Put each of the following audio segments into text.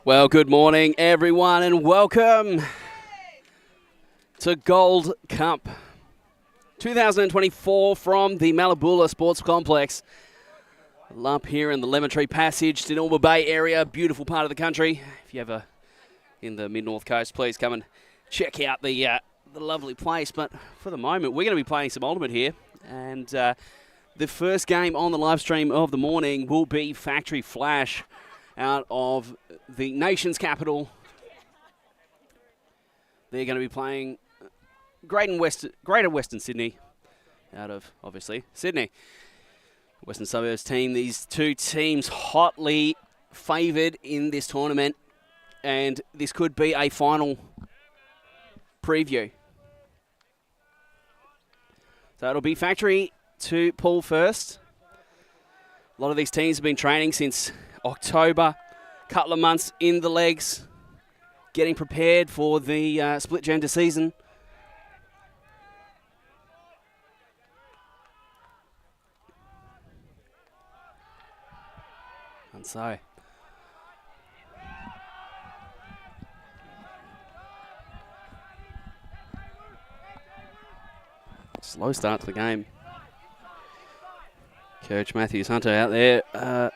Well, good morning, everyone, and welcome to Gold Cup 2024 from the Malabula Sports Complex. Up here in the Lemon Tree Passage, Denilba Bay area, beautiful part of the country. If you're ever in the mid-north coast, please come and check out the lovely place. But for the moment, we're going to be playing some Ultimate here, and the first game on the live stream of the morning will be Factory Flash out of the nation's capital. They're going to be playing Greater Western Sydney out of, obviously, Sydney. Western Suburbs team, these two teams hotly favoured in this tournament, and this could be a final preview. So it'll be Factory to pull first. A lot of these teams have been training since October, couple of months in the legs, getting prepared for the split gender season. And so, slow start to the game. Coach Matthews Hunter out there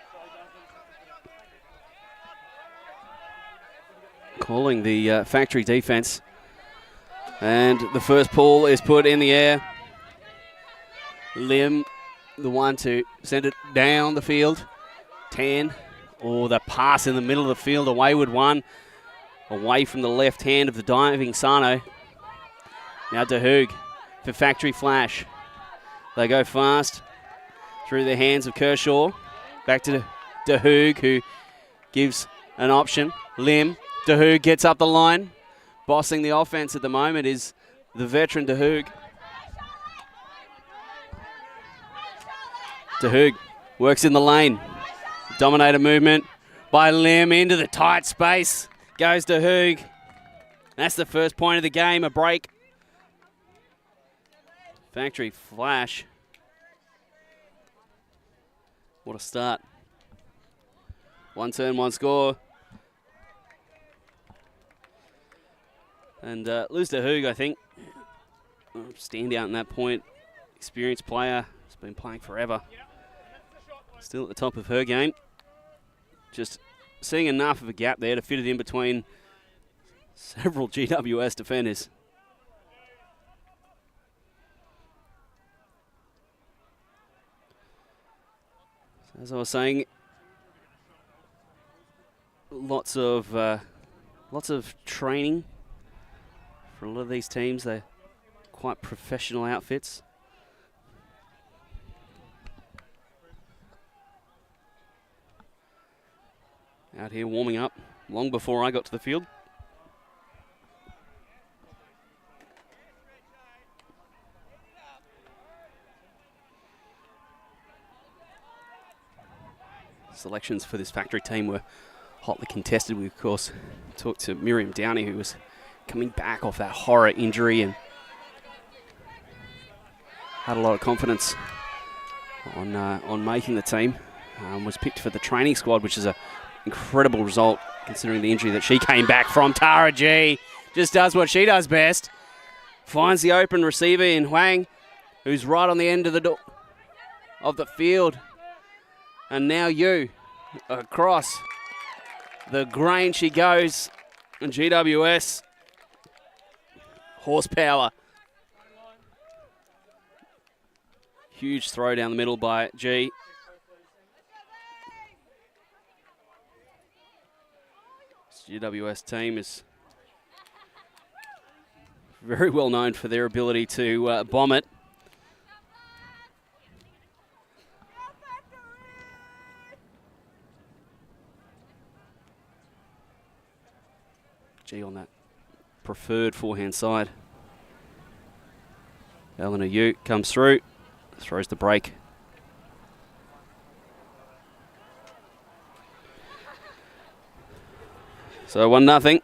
calling the Factory defense. And the first pull is put in the air. Lim, the one to send it down the field. 10, or the pass in the middle of the field, a wayward one, away from the left hand of the diving Sano. Now DeHoog for Factory Flash. They go fast through the hands of Kershaw. Back to DeHoog, who gives an option. Lim, DeHoog gets up the line. Bossing the offense at the moment is the veteran DeHoog. DeHoog works in the lane. Dominator movement by Lim into the tight space. Goes DeHoog. That's the first point of the game, a break. Factory Flash. What a start. One turn, one score. And Luz DeHoog, I think, stand out in that point. Experienced player, has been playing forever. Still at the top of her game. Just seeing enough of a gap there to fit it in between several GWS defenders. As I was saying, lots of training for a lot of these teams. They're quite professional outfits. Out here warming up long before I got to the field. Selections for this Factory team were hotly contested. We, of course, talked to Miriam Downey, who was coming back off that horror injury and had a lot of confidence on making the team. Was picked for the training squad, which is a incredible result considering the injury that she came back from. Tara G just does what she does best. Finds the open receiver in Huang, who's right on the end of the door of the field. And now across the grain she goes. And GWS horsepower. Huge throw down the middle by G. GWS team is very well known for their ability to bomb it. G on that preferred forehand side. Eleanor Yu comes through, throws the break. So 1-0.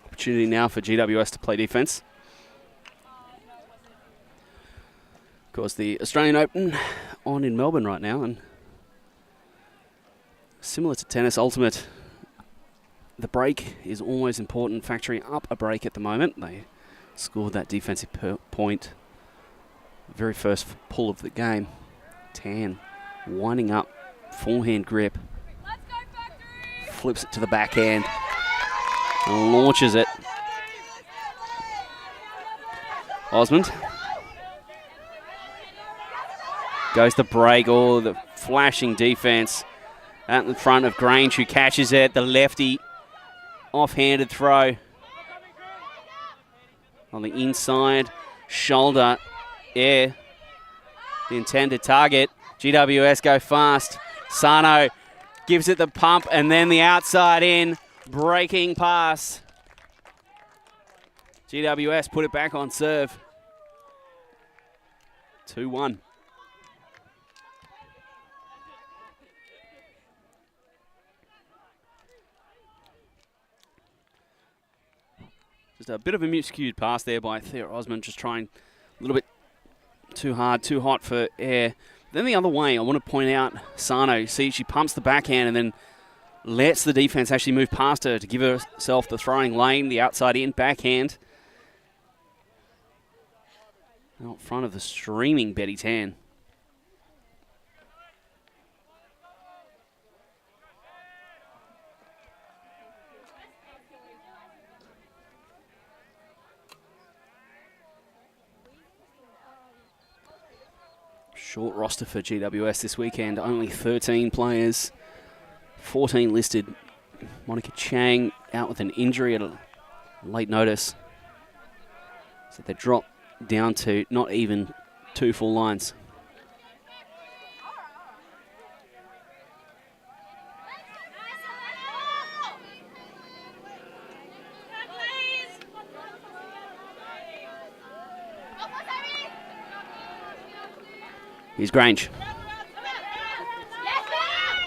Opportunity now for GWS to play defense. course, the Australian Open on in Melbourne right now, and similar to tennis, ultimate, the break is always important. Factory up a break at the moment. They scored that defensive point. Very first pull of the game. Tan winding up, forehand grip. Flips it to the backhand and launches it. Osmond goes the break. Oh, the flashing defense out in front of Grange, who catches it. The lefty off-handed throw on the inside shoulder. Yeah, the intended target. GWS go fast. Sano gives it the pump and then the outside in. Breaking pass. GWS put it back on serve. 2-1. Just a bit of a miscued pass there by Thea Osmond, just trying a little bit too hard, too hot for air. Then the other way, I want to point out Sano. See, she pumps the backhand and then lets the defense actually move past her to give herself the throwing lane, the outside in backhand. Out front of the streaming Betty Tan. Short roster for GWS this weekend. Only 13 players. 14 listed. Monica Chang out with an injury at a late notice. So they drop down to not even 2 full lines. Here's Grange.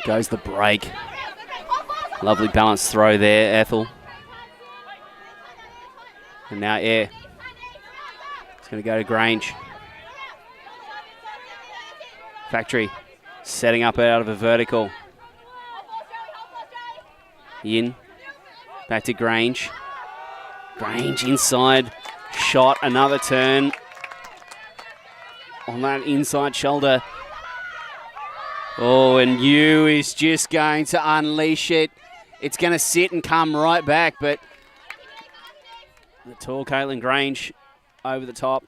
Goes the break. Lovely balanced throw there, Ethel. And now air. It's going to go to Grange. Factory setting up out of a vertical. In. Back to Grange. Grange inside. Shot, another turn. On that inside shoulder. Oh, and Yu is just going to unleash it. It's going to sit and come right back, but the tall Caitlin Grange over the top.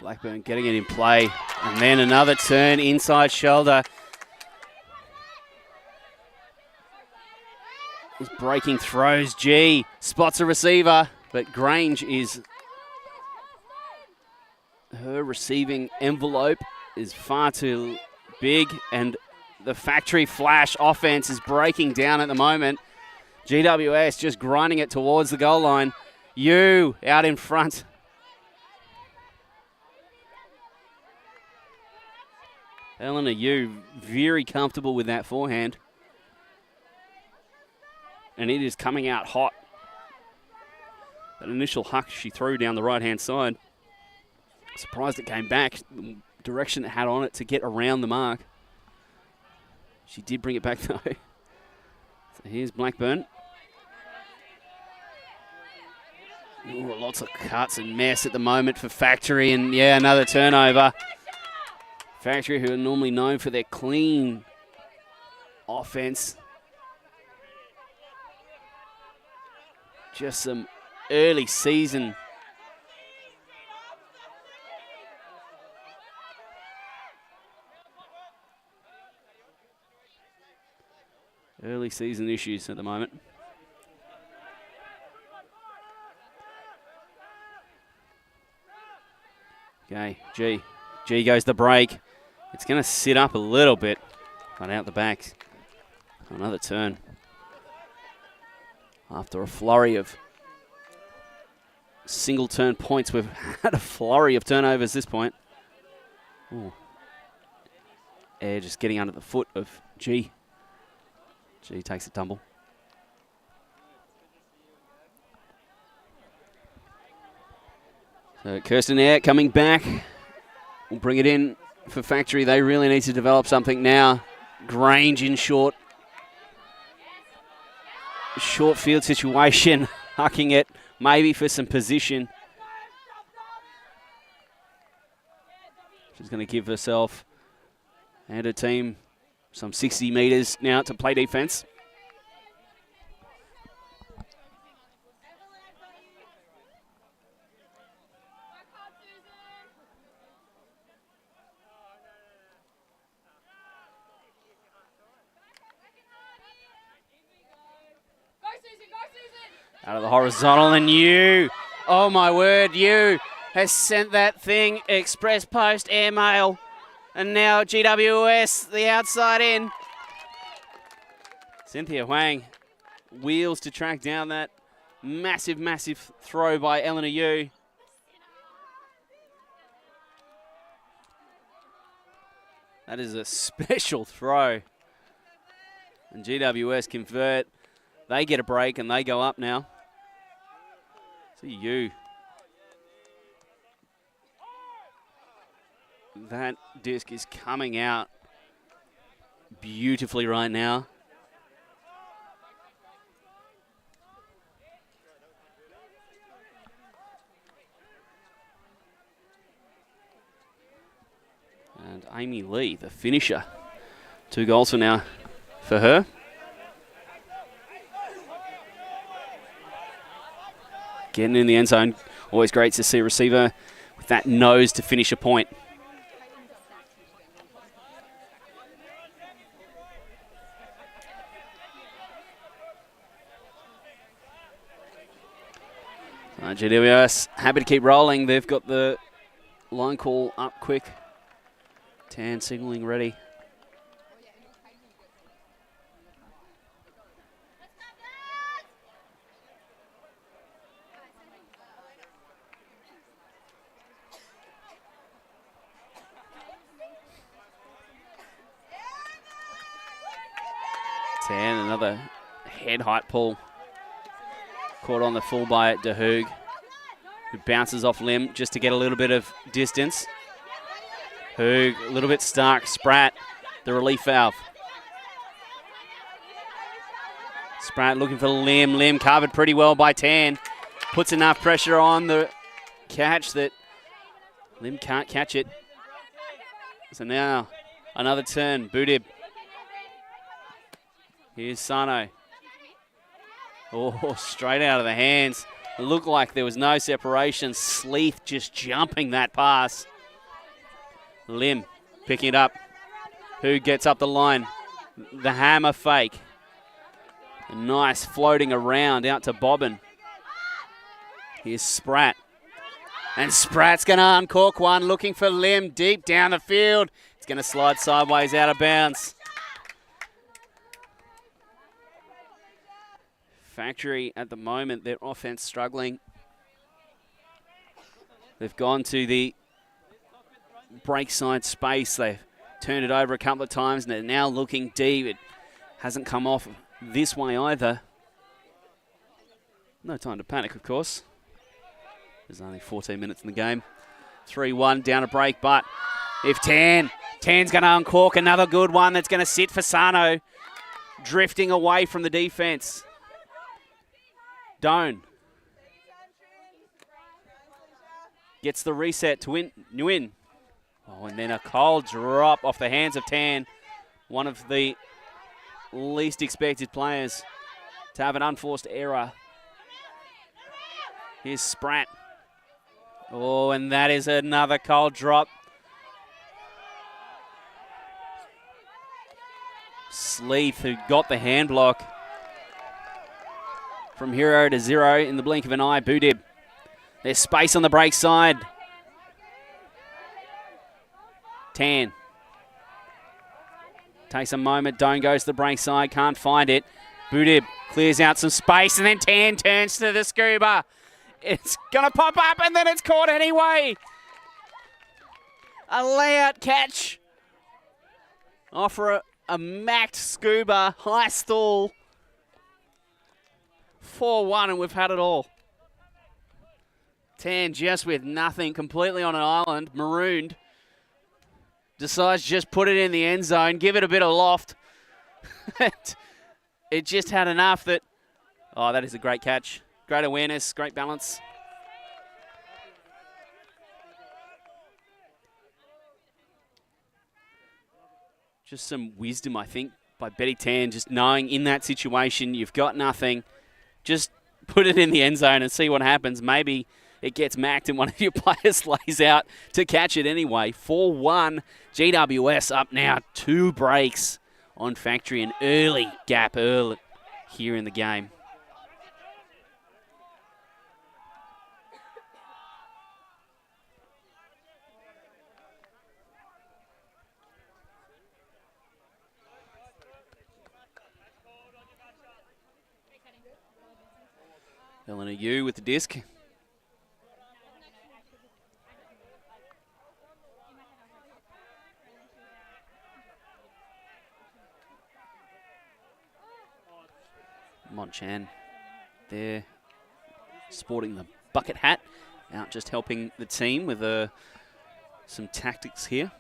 Blackburn getting it in play. And then another turn, inside shoulder. Is breaking throws. G spots a receiver, but Grange is... her receiving envelope is far too big, and the Factory Flash offense is breaking down at the moment. GWS just grinding it towards the goal line. Yu out in front. Eleanor Yu very comfortable with that forehand. And it is coming out hot. That initial huck she threw down the right-hand side. Surprised it came back. The direction it had on it to get around the mark. She did bring it back though. So here's Blackburn. Ooh, lots of cuts and mess at the moment for Factory. And yeah, another turnover. Factory, who are normally known for their clean offense. Just some early season issues at the moment. Okay, G goes the break. It's going to sit up a little bit, but out the back. Another turn. After a flurry of single turn points, we've had a flurry of turnovers at this point. Ooh. Air just getting under the foot of G. G takes a tumble. So Kirsten Air coming back. We'll bring it in for Factory. They really need to develop something now. Grange in short. Short field situation. Hucking it maybe for some position. She's going to give herself and her team some 60 metres now to play defence. Out of the horizontal, and you, oh my word, you has sent that thing express post airmail, and now GWS the outside in. Cynthia Huang wheels to track down that massive throw by Eleanor Yu. That is a special throw, and GWS convert. They get a break and they go up now. See you. That disc is coming out beautifully right now. And Amy Lee, the finisher. 2 goals for now for her. Getting in the end zone. Always great to see a receiver with that nose to finish a point. GWS happy to keep rolling. They've got the line call up quick. Tan signalling ready. Tan, another head height pull. Caught on the full by DeHoog, who bounces off Lim just to get a little bit of distance. Hoog, a little bit stuck. Spratt, the relief valve. Spratt looking for Lim. Lim covered pretty well by Tan. Puts enough pressure on the catch that Lim can't catch it. So now another turn. Budib. Here's Sano. Oh, straight out of the hands. It looked like there was no separation. Sleeth just jumping that pass. Lim picking it up. Who gets up the line? The hammer fake. A nice floating around out to Bobbin. Here's Spratt. And Spratt's going to uncork one, looking for Lim deep down the field. It's going to slide sideways out of bounds. Factory at the moment, their offense struggling. They've gone to the break side space. They've turned it over a couple of times and they're now looking deep. It hasn't come off this way either. No time to panic, of course. There's only 14 minutes in the game. 3-1 down a break, but if Tan's going to uncork another good one that's going to sit for Sano. Drifting away from the defense. Doan gets the reset to win. Nguyen. Oh, and then a cold drop off the hands of Tan. One of the least expected players to have an unforced error. Here's Spratt. Oh, and that is another cold drop. Sleeth, who got the hand block. From 0 to 0 in the blink of an eye. Budib. There's space on the break side. Tan. Takes a moment. Doan goes to the break side. Can't find it. Budib clears out some space and then Tan turns to the scuba. It's going to pop up and then it's caught anyway. A layout catch Offer a macked scuba, high stall. 4-1, and we've had it all. Tan just with nothing, completely on an island, marooned. Decides to just put it in the end zone, give it a bit of loft. It just had enough that... Oh, that is a great catch. Great awareness, great balance. Just some wisdom, I think, by Betty Tan, just knowing in that situation you've got nothing. Just put it in the end zone and see what happens. Maybe it gets macked and one of your players lays out to catch it anyway. 4-1, GWS up now. 2 breaks on Factory. An early gap early here in the game. Eleanor Yu with the disc. Monchan there, sporting the bucket hat, out just helping the team with some tactics here.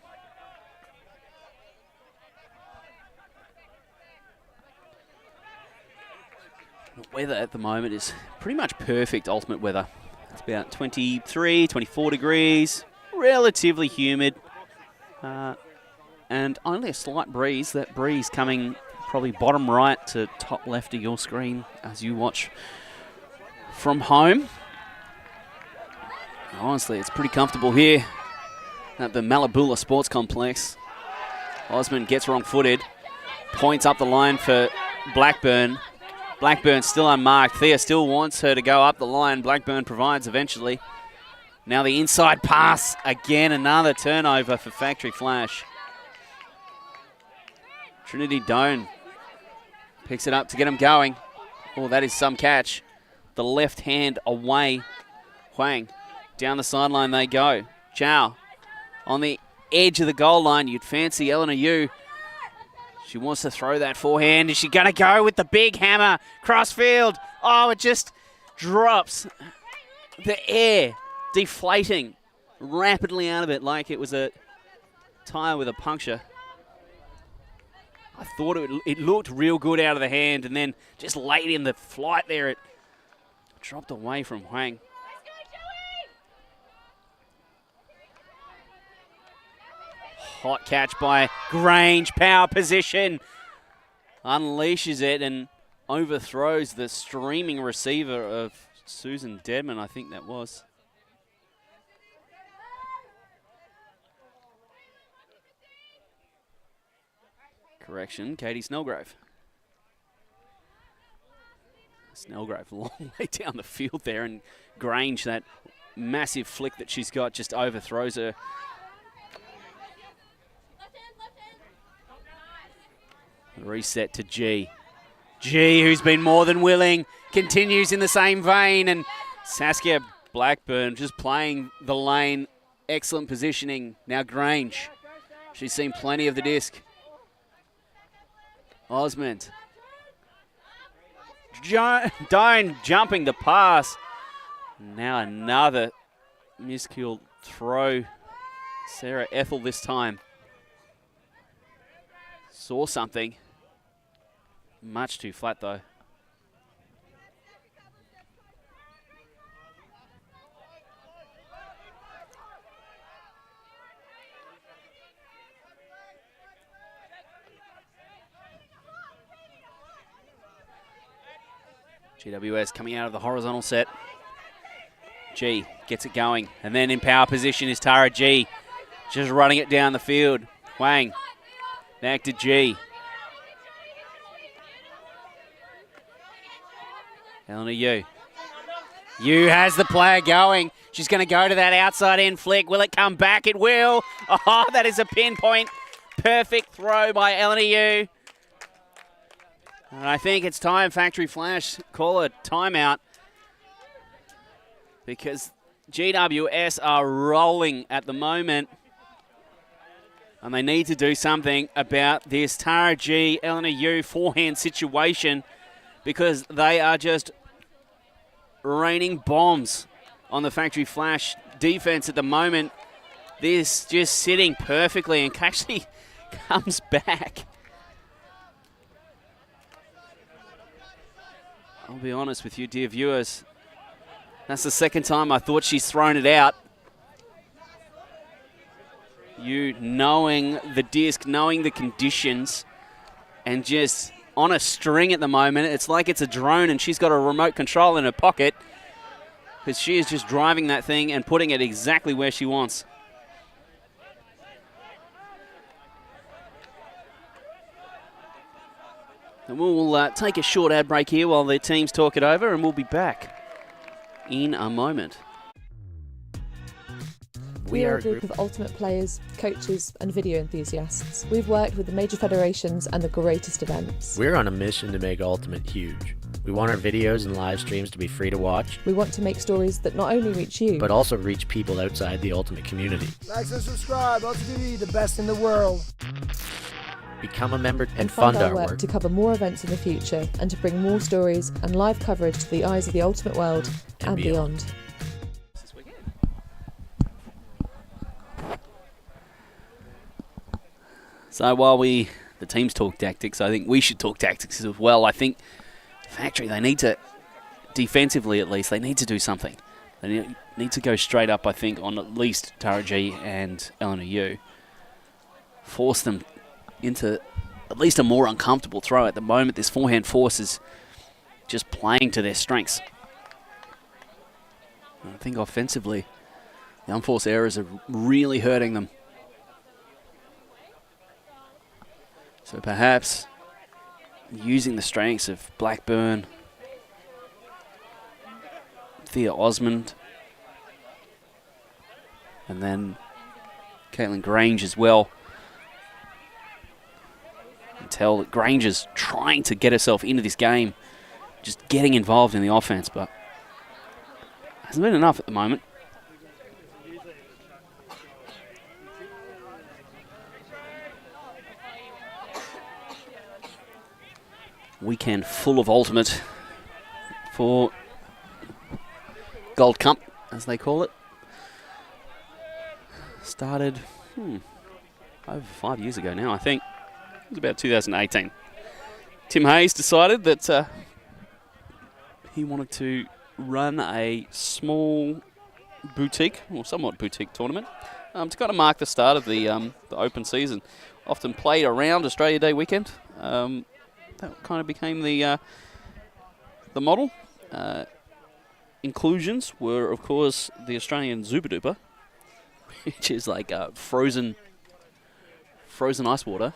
The weather at the moment is pretty much perfect ultimate weather. It's about 23, 24 degrees, relatively humid, and only a slight breeze. That breeze coming probably bottom right to top left of your screen as you watch from home. Honestly, it's pretty comfortable here at the Malabula Sports Complex. Osmond gets wrong-footed, points up the line for Blackburn. Blackburn still unmarked. Thea still wants her to go up the line. Blackburn provides eventually. Now the inside pass. Again, another turnover for Factory Flash. Trinity Doan picks it up to get him going. Oh, that is some catch. The left hand away. Huang. Down the sideline they go. Chow on the edge of the goal line. You'd fancy Eleanor Yu. She wants to throw that forehand. Is she going to go with the big hammer? Crossfield. Oh, it just drops. The air deflating rapidly out of it like it was a tyre with a puncture. I thought it looked real good out of the hand, and then just late in the flight there, it dropped away from Huang. Hot catch by Grange, power position. Unleashes it and overthrows the streaming receiver of Susan Dedman, I think that was. Correction, Katie Snellgrove. Snellgrove a long way down the field there, and Grange, that massive flick that she's got, just overthrows her. Reset to G. G, who's been more than willing, continues in the same vein, and Saskia Blackburn just playing the lane. Excellent positioning. Now Grange. She's seen plenty of the disc. Osmond. Doan jumping the pass. Now another miscule throw. Sarah Ethel this time. Saw something. Much too flat though. GWS coming out of the horizontal set. G gets it going. And then in power position is Tara G. Just running it down the field. Wang. Back to G. Eleanor Yu. Yu has the player going. She's going to go to that outside end flick. Will it come back? It will. Oh, that is a pinpoint. Perfect throw by Eleanor Yu. And I think it's time Factory Flash call a timeout, because GWS are rolling at the moment. And they need to do something about this Tara G, Eleanor Yu forehand situation, because they are just raining bombs on the Factory Flash defense at the moment. This just sitting perfectly and actually comes back. I'll be honest with you, dear viewers. That's the second time I thought she's thrown it out. You knowing the disc, knowing the conditions, and just on a string at the moment. It's like it's a drone and she's got a remote control in her pocket, because she is just driving that thing and putting it exactly where she wants. And we'll take a short ad break here while the teams talk it over, and we'll be back in a moment. We are a group of ultimate players, coaches and video enthusiasts. We've worked with the major federations and the greatest events. We're on a mission to make Ultimate huge. We want our videos and live streams to be free to watch. We want to make stories that not only reach you, but also reach people outside the Ultimate community. Like and subscribe, ULTI.TV, the best in the world. Become a member and fund fund our work to cover more events in the future and to bring more stories and live coverage to the eyes of the Ultimate world and beyond. So while the teams talk tactics, I think we should talk tactics as well. I think Factory, they need to, defensively at least, they need to do something. They need to go straight up, I think, on at least Tara G and Eleanor Yu. Force them into at least a more uncomfortable throw. At the moment, this forehand force is just playing to their strengths. I think offensively, the unforced errors are really hurting them. So perhaps using the strengths of Blackburn, Thea Osmond, and then Caitlin Grange as well. You can tell that Grange is trying to get herself into this game, just getting involved in the offense, but hasn't been enough at the moment. Weekend full of Ultimate for Gold Cup, as they call it. Started over 5 years ago now, I think. It was about 2018. Tim Hayes decided that he wanted to run a small boutique, or somewhat boutique tournament, to kind of mark the start of the open season. Often played around Australia Day weekend. That kind of became the model. Inclusions were, of course, the Australian Zuba Duper, which is like frozen ice water.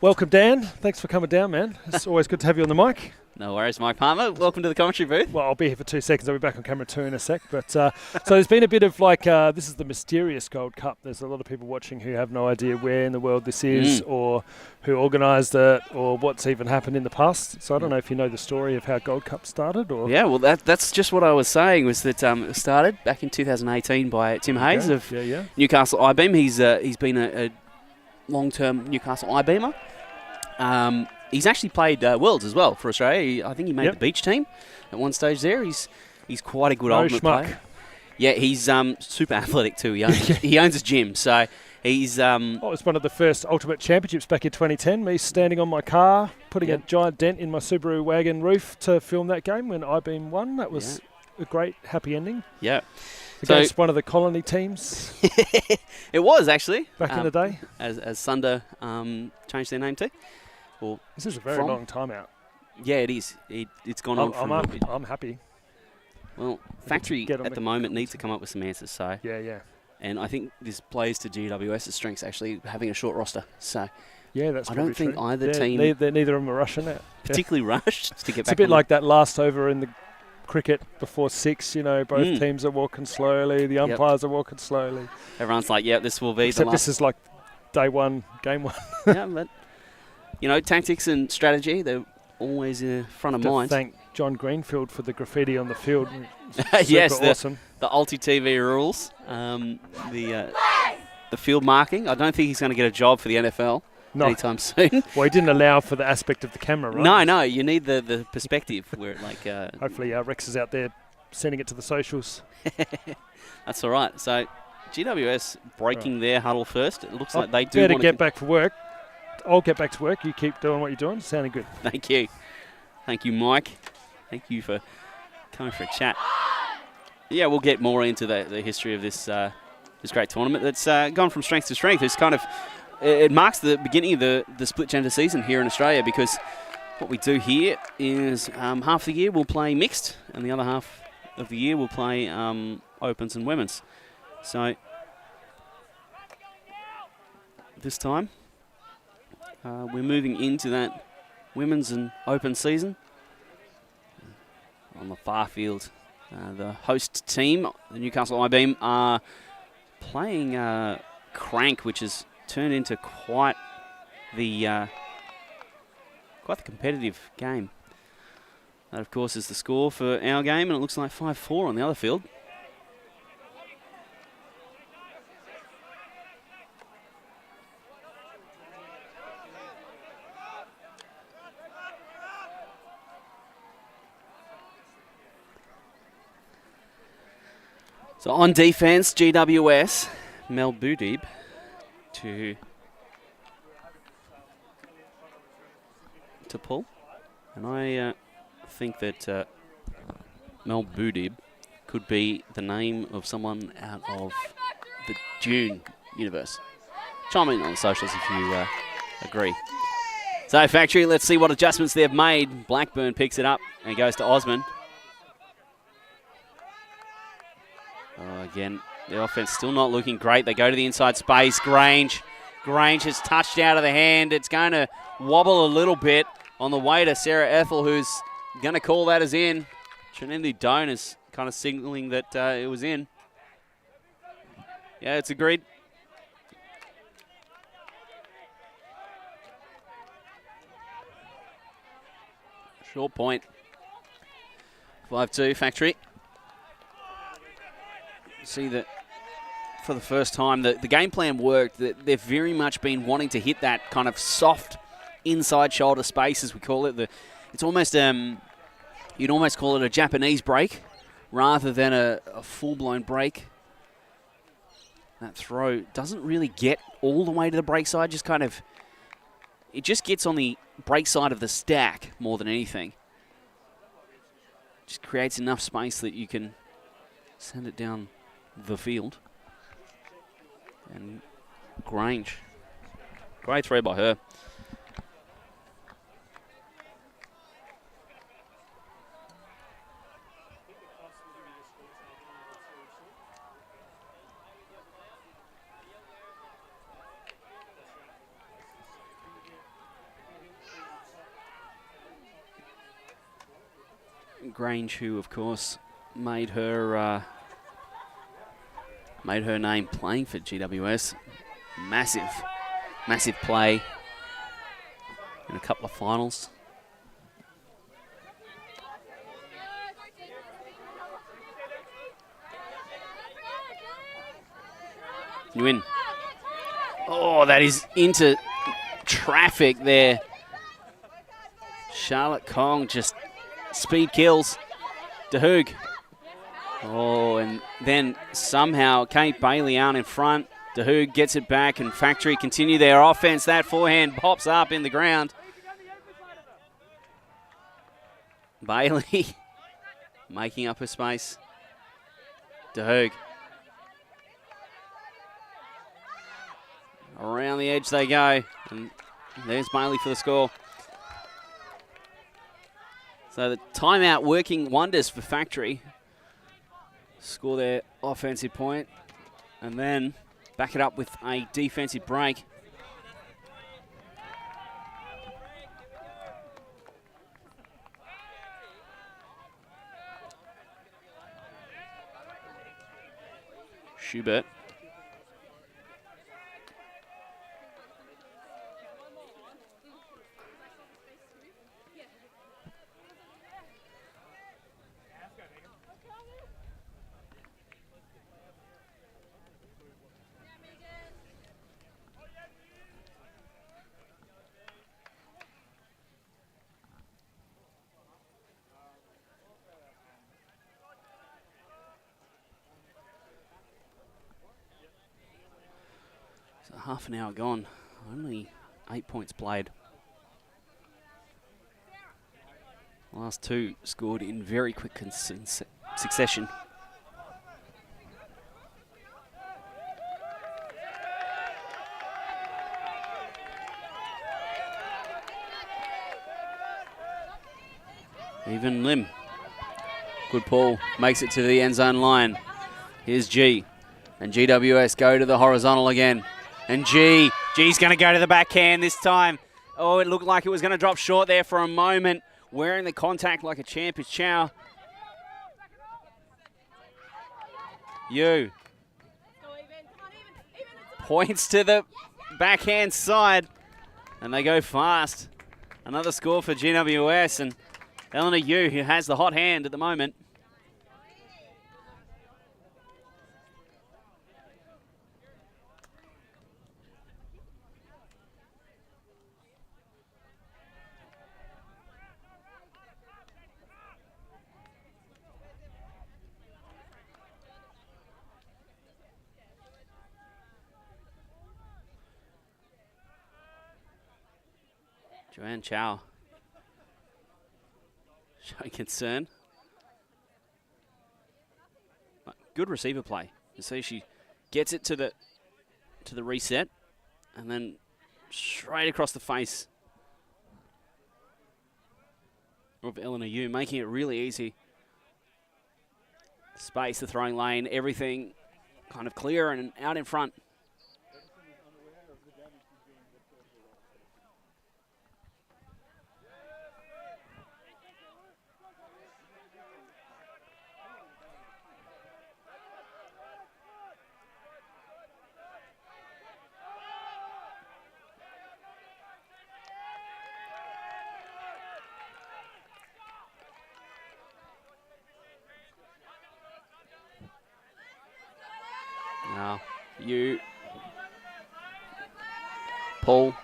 Welcome, Dan. Thanks for coming down, man. It's always good to have you on the mic. No worries, Mike Palmer. Welcome to the commentary booth. Well, I'll be here for 2 seconds. I'll be back on camera 2 in a sec. But so there's been a bit of like, this is the mysterious Gold Cup. There's a lot of people watching who have no idea where in the world this is or who organised it or what's even happened in the past. So I don't know if you know the story of how Gold Cup started. Or yeah, well, that's just what I was saying, was that it started back in 2018 by Tim Hayes of Newcastle I-Beam. He's been a long-term Newcastle I-Beamer. He's actually played Worlds as well for Australia. I think he made the beach team at one stage there. He's quite a good ultimate player. Yeah, he's super athletic too. He owns his gym, so he's... it was one of the first Ultimate Championships back in 2010. Me standing on my car, putting a giant dent in my Subaru wagon roof to film that game when I-Beam won. That was a great, happy ending. Yeah. Against one of the colony teams. It was, actually. Back in the day. As Sunder changed their name to. Well, this is a very long time out. Yeah, it is. It's gone on for a bit. I'm happy. Well, Factory at the moment needs to come up with some answers. So yeah. And I think this plays to GWS's strengths, actually, having a short roster. So yeah, that's I don't think true. either team... Neither of them are rushing it. Particularly rushed to get back. It's a bit like that last over in the cricket before 6, both teams are walking slowly, the umpires are walking slowly. Everyone's like, this will be Except the last. This is like day one, game one. Yeah, but, tactics and strategy, they're always in front of mind. Thank John Greenfield for the graffiti on the field. Yes, awesome. The ULTI.TV rules. the field marking. I don't think he's going to get a job for the NFL anytime soon. Well, he didn't allow for the aspect of the camera, right? No, you need the perspective where it like. Hopefully Rex is out there sending it to the socials. That's all right. So GWS breaking their huddle first. It looks like they do better want get back for work. I'll get back to work. You keep doing what you're doing. Sounding good. Thank you. Thank you, Mike. Thank you for coming for a chat. Yeah, we'll get more into the history of this this great tournament that's gone from strength to strength. It's kind of it marks the beginning of the split gender season here in Australia, because what we do here is half the year we'll play mixed and the other half of the year we'll play opens and women's. So this time we're moving into that women's and open season. On the far field, the host team, the Newcastle I-Beam, are playing Crank, which has turned into quite the competitive game. That, of course, is the score for our game, and it looks like 5-4 on the other field. So on defense, GWS, Mel Boudib to pull. And I think that Mel Boudib could be the name of someone out of the Dune universe. Chime in on the socials if you agree. So Factory, let's see what adjustments they've made. Blackburn picks it up and goes to Osman. Again, the offense still not looking great. They go to the inside space. Grange has touched out of the hand. It's going to wobble a little bit on the way to Sarah Ethel, who's going to call that as in. Trinity Doan is kind of signaling that it was in. Yeah, it's agreed. Short point. 5-2 Factory. See that for the first time the game plan worked. They've very much been wanting to hit that kind of soft inside shoulder space, as we call it. It's almost you'd almost call it a Japanese break rather than a full-blown break. That throw doesn't really get all the way to the break side, just kind of, it just gets on the break side of the stack more than anything. Just creates enough space that you can send it down the field. And Grange, great throw by her. Grange, who of course made her name playing for GWS. Massive play in a couple of finals. You win. Oh, that is into traffic there. Charlotte Kong just speed kills. DeHoog. Oh, and then somehow Kate Bailey out in front. DeHoog gets it back, and Factory continue their offense. That forehand pops up in the ground. Bailey making up her space. DeHoog. Around the edge they go, and there's Bailey for the score. So the timeout working wonders for Factory. Score their offensive point, and then back it up with a defensive break. Schubert. So half an hour gone. Only 8 points played. Last two scored in very quick succession. Even Lim. Good pull. Makes it to the end zone line. Here's G. And GWS go to the horizontal again. And G's going to go to the backhand this time. Oh, it looked like it was going to drop short there for a moment. Wearing the contact like a champ is Chow. Points to the backhand side. And they go fast. Another score for GWS. And Eleanor Yu, who has the hot hand at the moment. Joanne Chow showing concern. Good receiver play. You see she gets it to the reset and then straight across the face of Eleanor Yu, making it really easy. Space, the throwing lane, everything kind of clear and out in front. Now, you pull,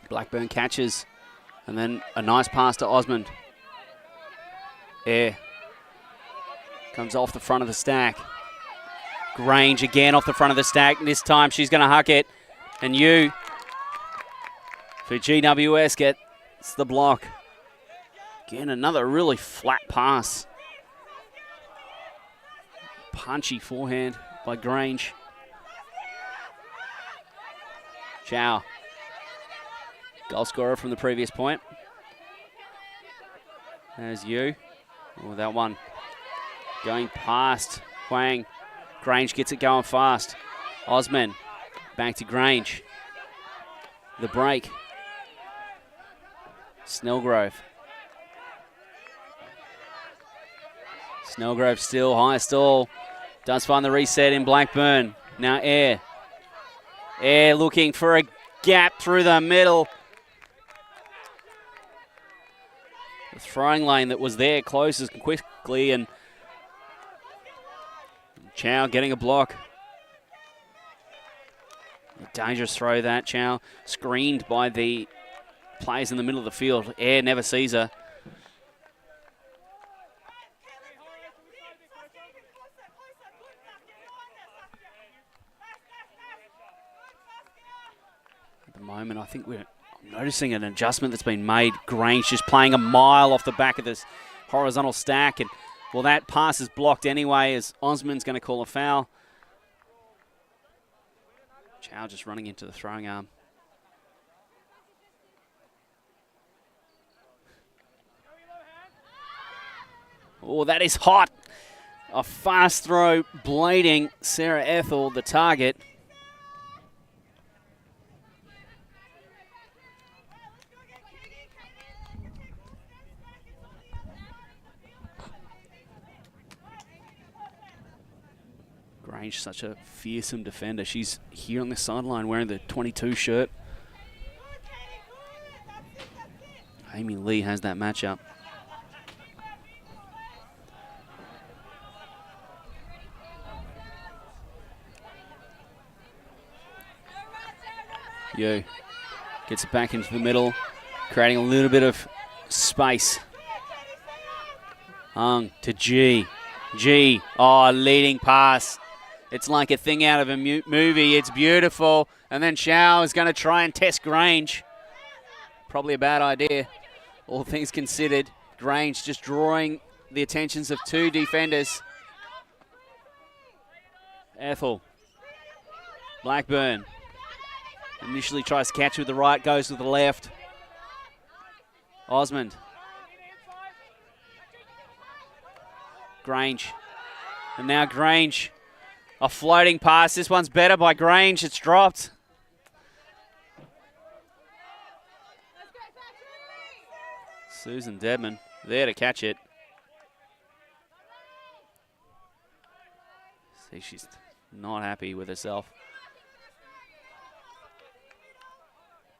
Blackburn catches, and then a nice pass to Osmond. Air comes off the front of the stack. Grange again off the front of the stack. This time she's going to huck it. And you, for GWS, gets the block. Again, another really flat pass. Punchy forehand by Grange. Chow. Goal scorer from the previous point. There's you. Oh, that one going past Huang. Grange gets it going fast. Osman back to Grange. The break. Snellgrove. Snellgrove still high stall. Does find the reset in Blackburn. Now Air. Air looking for a gap through the middle. The throwing lane that was there closes quickly, and Chow getting a block. A dangerous throw that, Chow. Screened by the players in the middle of the field. Air never sees her. Moment. I think we're noticing an adjustment that's been made. Grange just playing a mile off the back of this horizontal stack, and well, that pass is blocked anyway as Osman's going to call a foul. Chow just running into the throwing arm. Oh, that is hot. A fast throw, blading Sarah Ethel, the target. Grange, such a fearsome defender. She's here on the sideline wearing the 22 shirt. Amy Lee has that matchup. Yo gets it back into the middle, creating a little bit of space. To G. G, leading pass. It's like a thing out of a movie. It's beautiful. And then Shao is going to try and test Grange. Probably a bad idea, all things considered. Grange just drawing the attentions of two defenders. Ethel. Blackburn. Initially tries to catch with the right, goes with the left. Osmond. Grange. And now Grange. A floating pass. This one's better by Grange. It's dropped. Susan Dedman there to catch it. See, she's not happy with herself.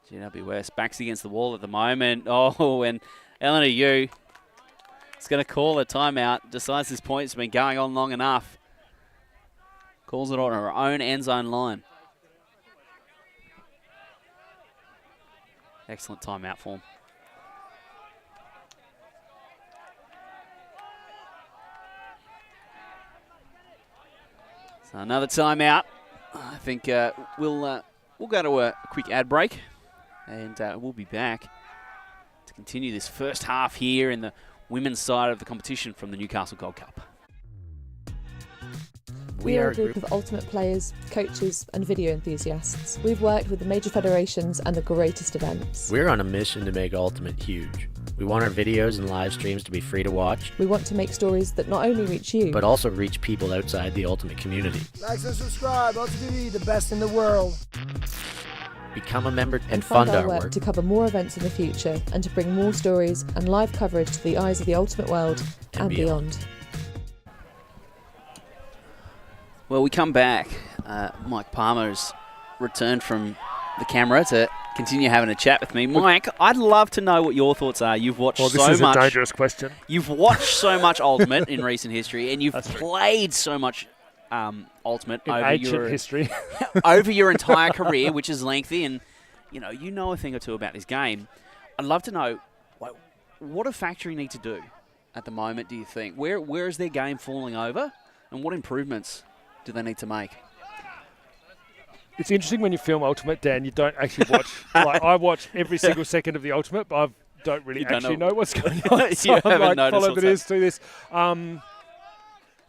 GWS backs against the wall at the moment. Oh, and Eleanor Yu is going to call a timeout. Decides this point's been going on long enough. Calls it on her own end zone line. Excellent timeout form. So another timeout. I think we'll go to a quick ad break, and we'll be back to continue this first half here in the women's side of the competition from the Newcastle Gold Cup. We are a group of ultimate players, coaches and video enthusiasts. We've worked with the major federations and the greatest events. We're on a mission to make Ultimate huge. We want our videos and live streams to be free to watch, We want to make stories that not only reach you, but also reach people outside the Ultimate community. Like and subscribe. ULTI.TV, the best in the world. Become a member and fund fund our our work work. to cover more events in the future and to bring more stories and live coverage to the eyes of the ultimate world And and beyond. beyond. Well, we come back. Mike Palmer's returned from the camera to continue having a chat with me. Mike, I'd love to know what your thoughts are. You've watched Well, this so is much. a dangerous question. You've watched so much Ultimate in recent history, and you've That's true. played so much Ultimate In over ancient your history. over your entire career, which is lengthy, and you know a thing or two about this game. I'd love to know what do Factory need to do at the moment, do you think? Where is their game falling over, and what improvements do they need to make? It's interesting when you film Ultimate, Dan, you don't actually watch. Like, I watch every single second of the Ultimate, but I don't really You don't actually know. know what's going on. You So I'm haven't like, noticed follow what's this, do this.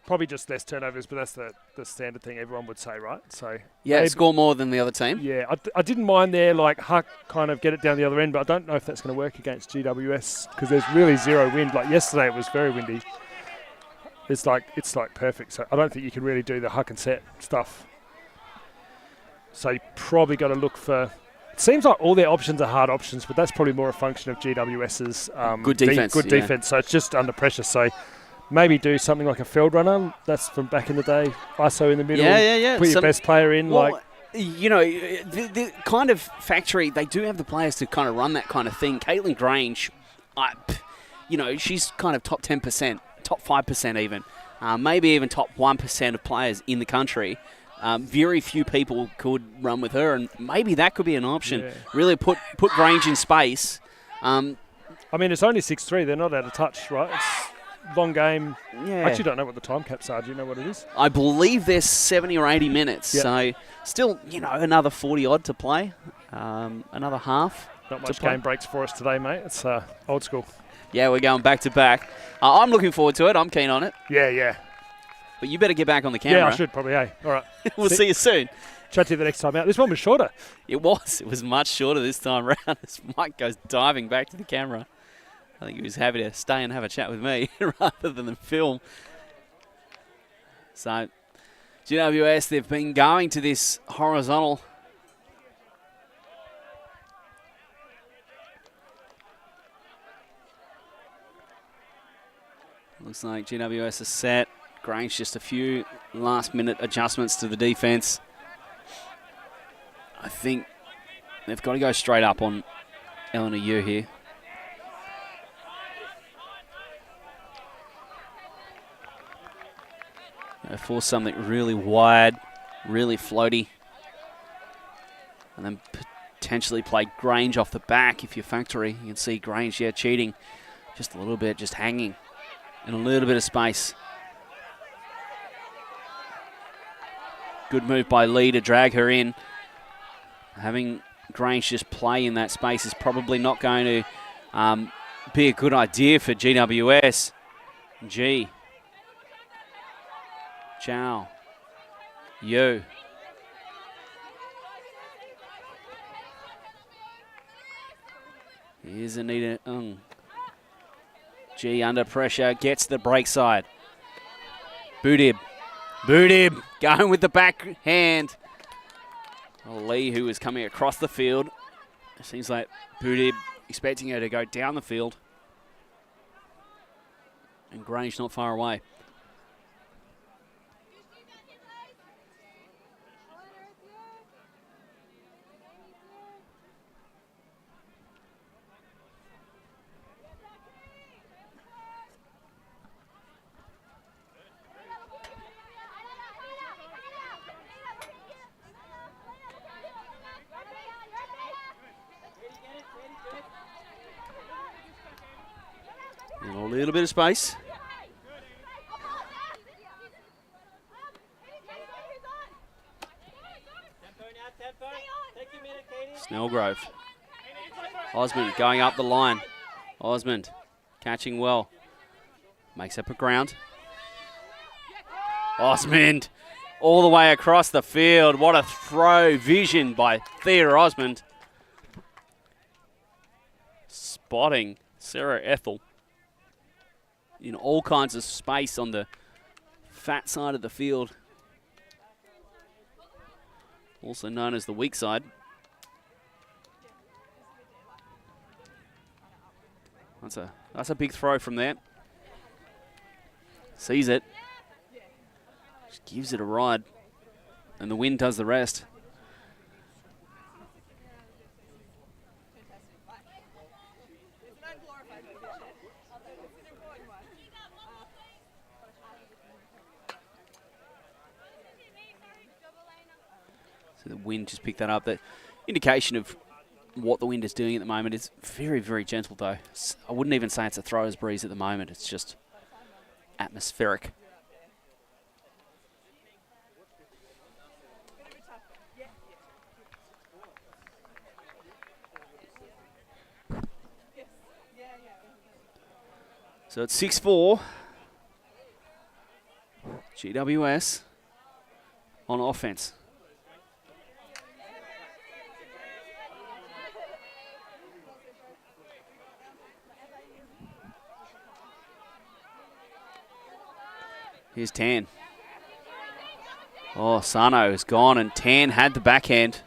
Probably just less turnovers, but that's the standard thing everyone would say, right? So Yeah, maybe- score more than the other team. Yeah, I didn't mind there, like Huck kind of get it down the other end, but I don't know if that's going to work against GWS because there's really zero wind. Like yesterday, it was very windy. It's like perfect. So I don't think you can really do the Huck and set stuff. So you probably got to look for. It seems like all their options are hard options, but that's probably more a function of GWS's Good defense, good yeah. defense. So it's just under pressure. So maybe do something like a field runner. That's from back in the day. ISO in the middle. Yeah. Put your best player in. Well, the kind of Factory, they do have the players to kind of run that kind of thing. Caitlin Grange, she's kind of top 10%, top 5% even, maybe even top 1% of players in the country. Very few people could run with her, and maybe that could be an option. Yeah. Really put Grange in space. I mean, it's only 6-3. They're not out of touch, right? It's long game. Yeah. I actually don't know what the time caps are. Do you know what it is? I believe there's 70 or 80 minutes, Yeah. so still, another 40-odd to play, another half. Not much to play. game breaks for us today, mate. It's old school. Yeah, we're going back to back. I'm looking forward to it. I'm keen on it. Yeah. But you better get back on the camera. Yeah, I should probably. Hey, all right. We'll see you soon. Chat to you the next time out. This one was shorter. It was much shorter this time round as Mike goes diving back to the camera. I think he was happy to stay and have a chat with me rather than the film. So, GWS, they've been going to this horizontal. Looks like GWS is set. Grange just a few last-minute adjustments to the defense. I think they've got to go straight up on Eleanor Yu here. They force something really wide, really floaty. And then potentially play Grange off the back if you're Factory. You can see Grange, cheating just a little bit, just hanging in a little bit of space. Good move by Lee to drag her in. Having Grange just play in that space is probably not going to be a good idea for GWS. G. Chow. Yo. Here's Anita Ung. G under pressure, gets the break side. Boudib. Boudib going with the backhand. Lee, who is coming across the field. It seems like Boudib expecting her to go down the field. And Grange not far away. And a little bit of space. Snellgrove. Osmond going up the line. Osmond catching well. Makes up a ground. Osmond all the way across the field. What a throw vision by Thea Osmond. Spotting Sarah Ethel in all kinds of space on the fat side of the field. Also known as the weak side. That's a big throw from there. Sees it. Just gives it a ride. And the wind does the rest. So the wind just picked that up. The indication of what the wind is doing at the moment is very, very gentle, though. I wouldn't even say it's a thrower's breeze at the moment. It's just atmospheric. So it's 6-4. GWS on offense. Here's Tan. Oh, Sano is gone, and Tan had the backhand.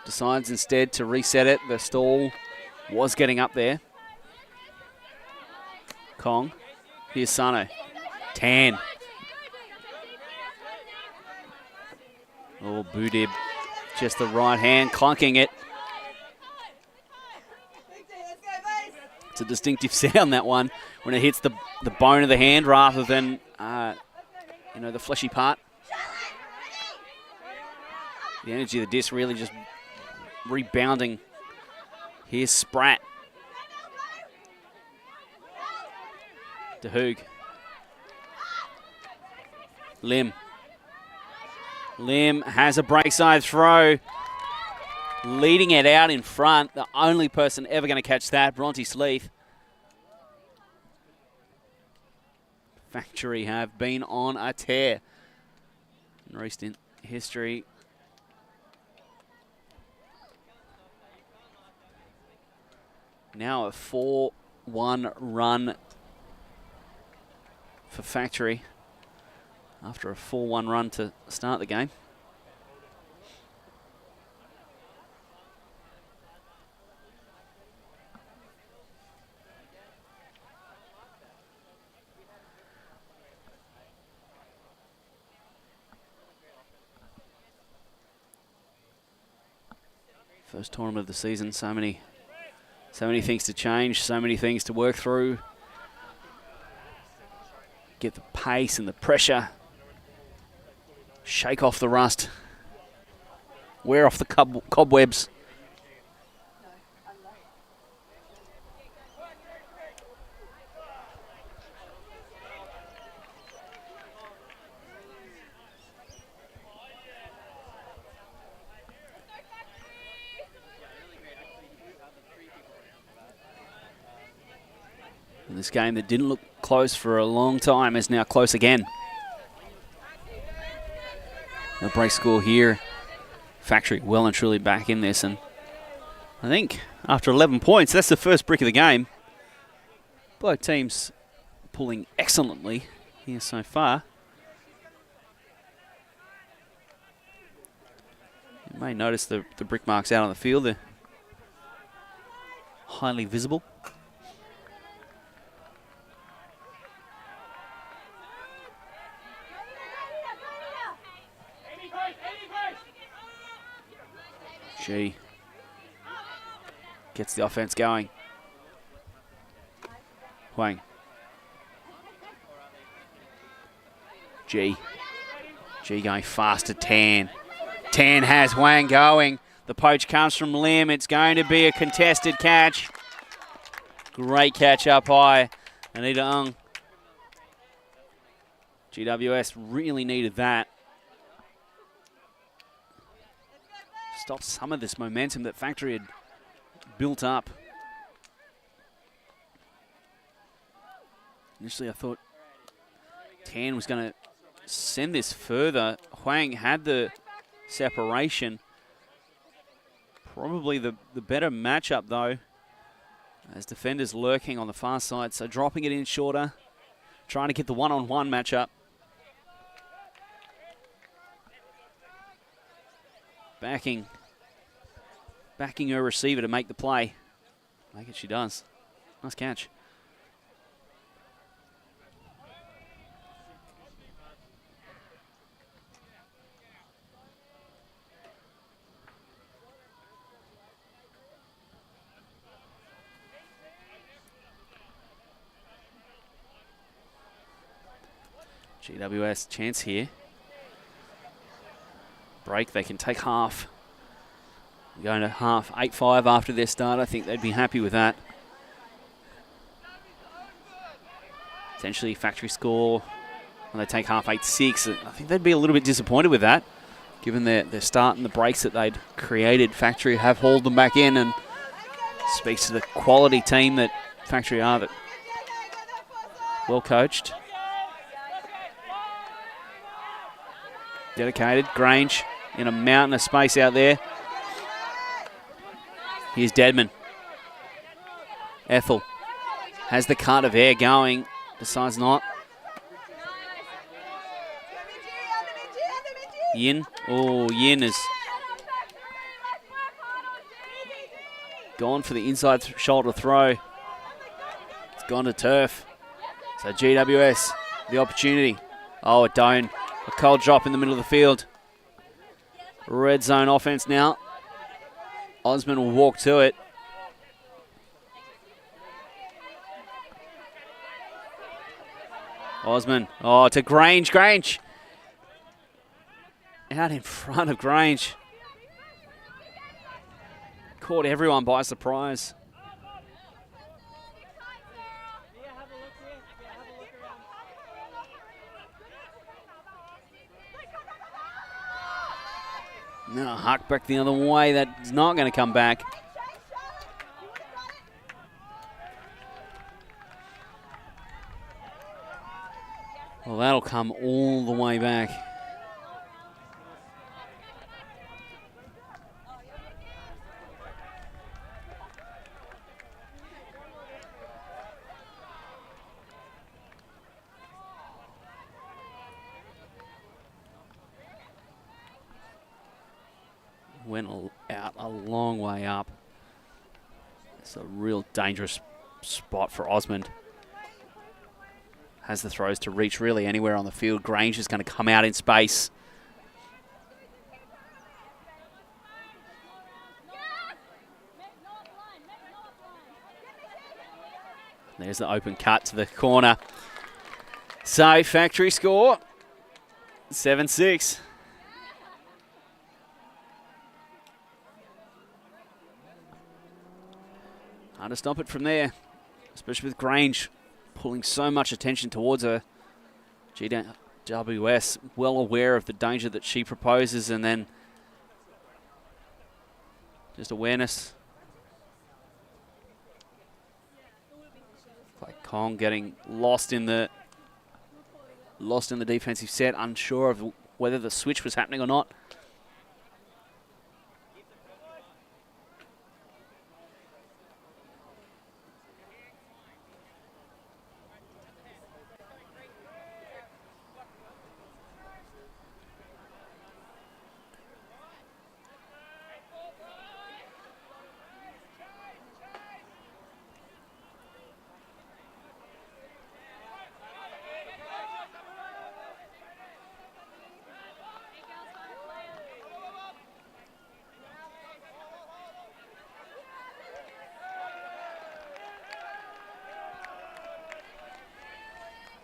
Decides instead to reset it. The stall was getting up there. Kong. Here's Sano. Tan. Oh, Boudib. Just the right hand, clunking it. It's a distinctive sound, that one, when it hits the bone of the hand rather than the fleshy part. The energy of the disc really just rebounding. Here's Spratt. DeHoog. Lim. Lim has a breakside throw. Leading it out in front. The only person ever going to catch that, Bronte Sleeth. Factory have been on a tear in recent history. Now a 4-1 run for Factory after a 4-1 run to start the game. First tournament of the season, so many things to change, so many things to work through. Get the pace and the pressure. Shake off the rust. Wear off the cobwebs. This game that didn't look close for a long time is now close again. The break score here. Factory well and truly back in this, and I think after 11 points, that's the first brick of the game. Both teams pulling excellently here so far. You may notice the brick marks out on the field. They're highly visible. G gets the offense going. Huang. G going fast to Tan. Tan has Huang going. The poach comes from Lim. It's going to be a contested catch. Great catch up high. Anita Ung. GWS really needed that. Stop some of this momentum that Factory had built up. Initially, I thought Tan was going to send this further. Huang had the separation. Probably the better matchup, though, as defenders lurking on the far side. So dropping it in shorter, trying to get the one-on-one matchup. Backing her receiver to make the play. Make it she does. Nice catch. GWS chance here. Break, they can take half. Going to half, 8-5 after their start. I think they'd be happy with that. Potentially Factory score when they take half, 8-6. I think they'd be a little bit disappointed with that, given their start and the breaks that they'd created. Factory have hauled them back in, and speaks to the quality team that Factory are. That well coached. Dedicated. Grange in a mountain of space out there. Here's Deadman. Ethel has the cut of air going. Decides not. Yin. Oh, Yin is gone for the inside shoulder throw. It's gone to turf. So GWS, the opportunity. Oh, it don't. A cold drop in the middle of the field. Red zone offense now. Osman will walk to it. Osman. Oh, to Grange. Grange. Out in front of Grange. Caught everyone by surprise. No, Huck back the other way. That's not going to come back. Well, that'll come all the way back. Went out a long way up. It's a real dangerous spot for Osmond. Has the throws to reach really anywhere on the field. Grange is going to come out in space. There's the open cut to the corner. So Factory score 7-6. Hard to stop it from there, especially with Grange pulling so much attention towards her. GWS well aware of the danger that she proposes, and then just awareness. Like Kong getting lost in the defensive set, unsure of whether the switch was happening or not.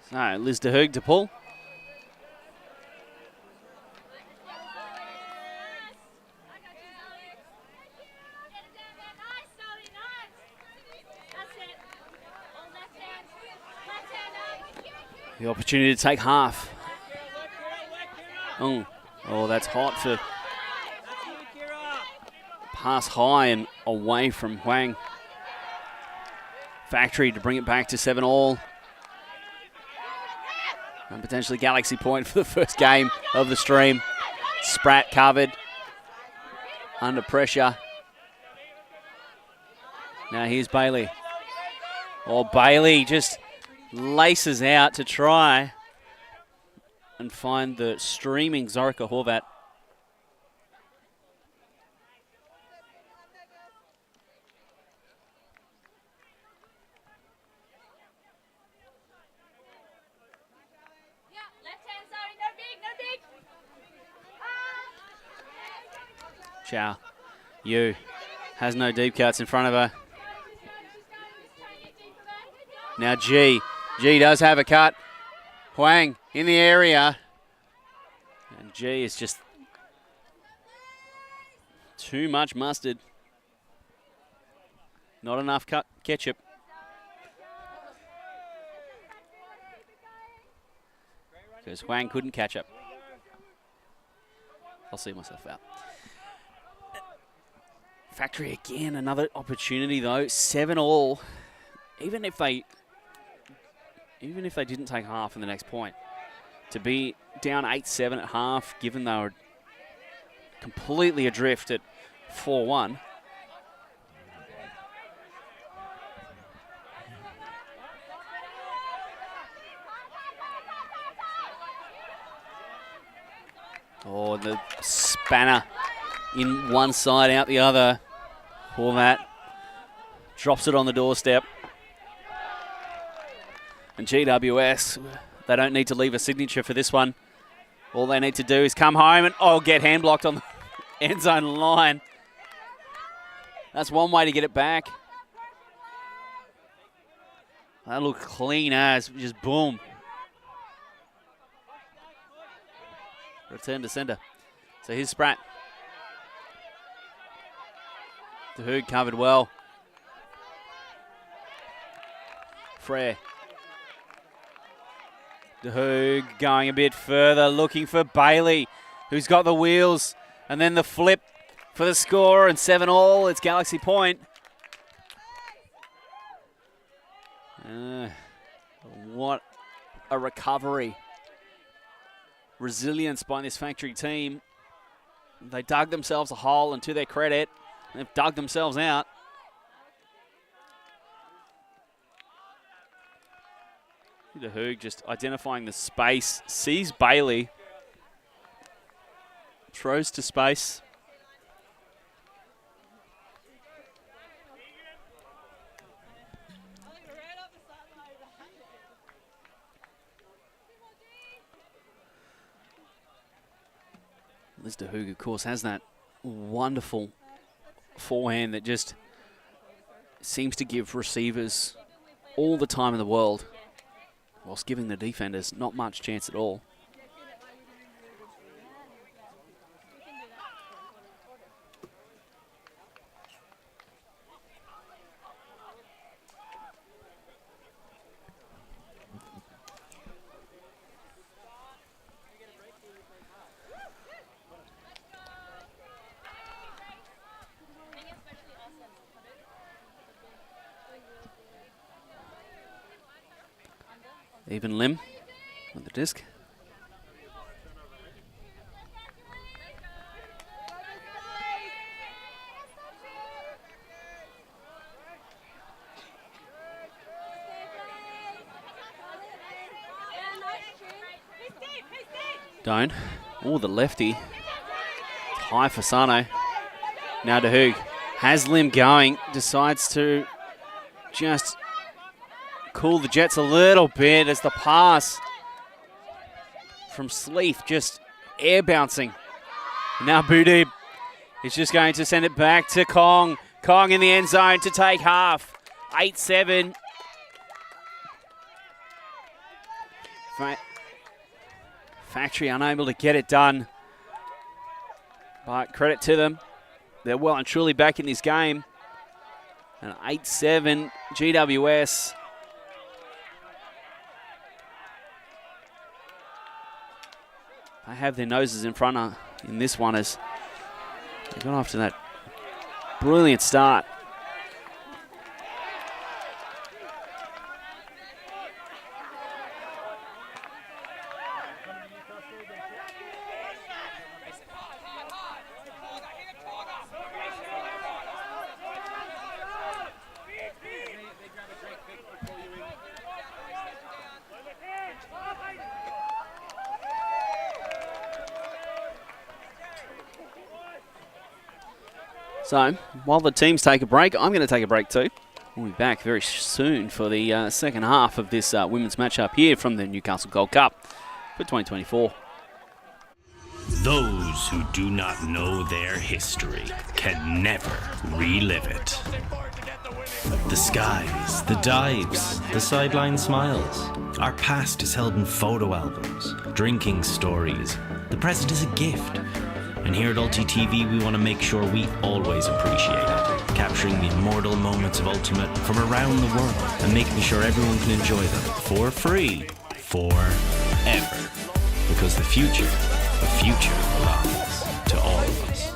So, Liz de Hoog to pull. The opportunity to take half. Oh, that's hot for pass high and away from Huang. Factory to bring it back to 7-all. And potentially Galaxy point for the first game of the stream. Spratt covered. Under pressure. Now here's Bailey. Oh, Bailey just laces out to try and find the streaming Zorica Horvat. Chow. Yu has no deep cuts in front of her. Now G. G does have a cut. Huang in the area. And G is just too much mustard. Not enough ketchup. Because Huang couldn't catch up. I'll see myself out. Factory again, another opportunity though. 7-all. Even if they didn't take half in the next point, to be down 8-7 at half, given they were completely adrift at 4-1. Oh, the spanner in one side, out the other. Horvat drops it on the doorstep. And GWS, they don't need to leave a signature for this one. All they need to do is come home and, get hand blocked on the end zone line. That's one way to get it back. That looked clean as, just boom. Return to center. So here's Spratt. De Hoog covered well. Frere. De Hoog going a bit further, looking for Bailey, who's got the wheels, and then the flip for the score, and 7-all. It's Galaxy point. What a recovery. Resilience by this Factory team. They dug themselves a hole, and to their credit, they've dug themselves out. De Hoog just identifying the space, sees Bailey, throws to space. Liz de Hoog, of course, has that wonderful forehand that just seems to give receivers all the time in the world, whilst giving the defenders not much chance at all. Even Lim with the disc. Don't. Oh, the lefty. High for Sano. Now to Hoog. Has Lim going. Decides to just cool the Jets a little bit as the pass from Sleeth just air bouncing. Now Boudib is just going to send it back to Kong. Kong in the end zone to take half. 8-7. Factory unable to get it done. But credit to them. They're well and truly back in this game. And 8-7 GWS. They have their noses in front of in this one as they got after that brilliant start. So, while the teams take a break, I'm going to take a break too. We'll be back very soon for the second half of this women's matchup here from the Newcastle Gold Cup for 2024. Those who do not know their history can never relive it. The skies, the dives, the sideline smiles. Our past is held in photo albums, drinking stories. The present is a gift. And here at ULTI.TV, we want to make sure we always appreciate it, capturing the immortal moments of Ultimate from around the world and making sure everyone can enjoy them for free, forever. Because the future belongs to all of us.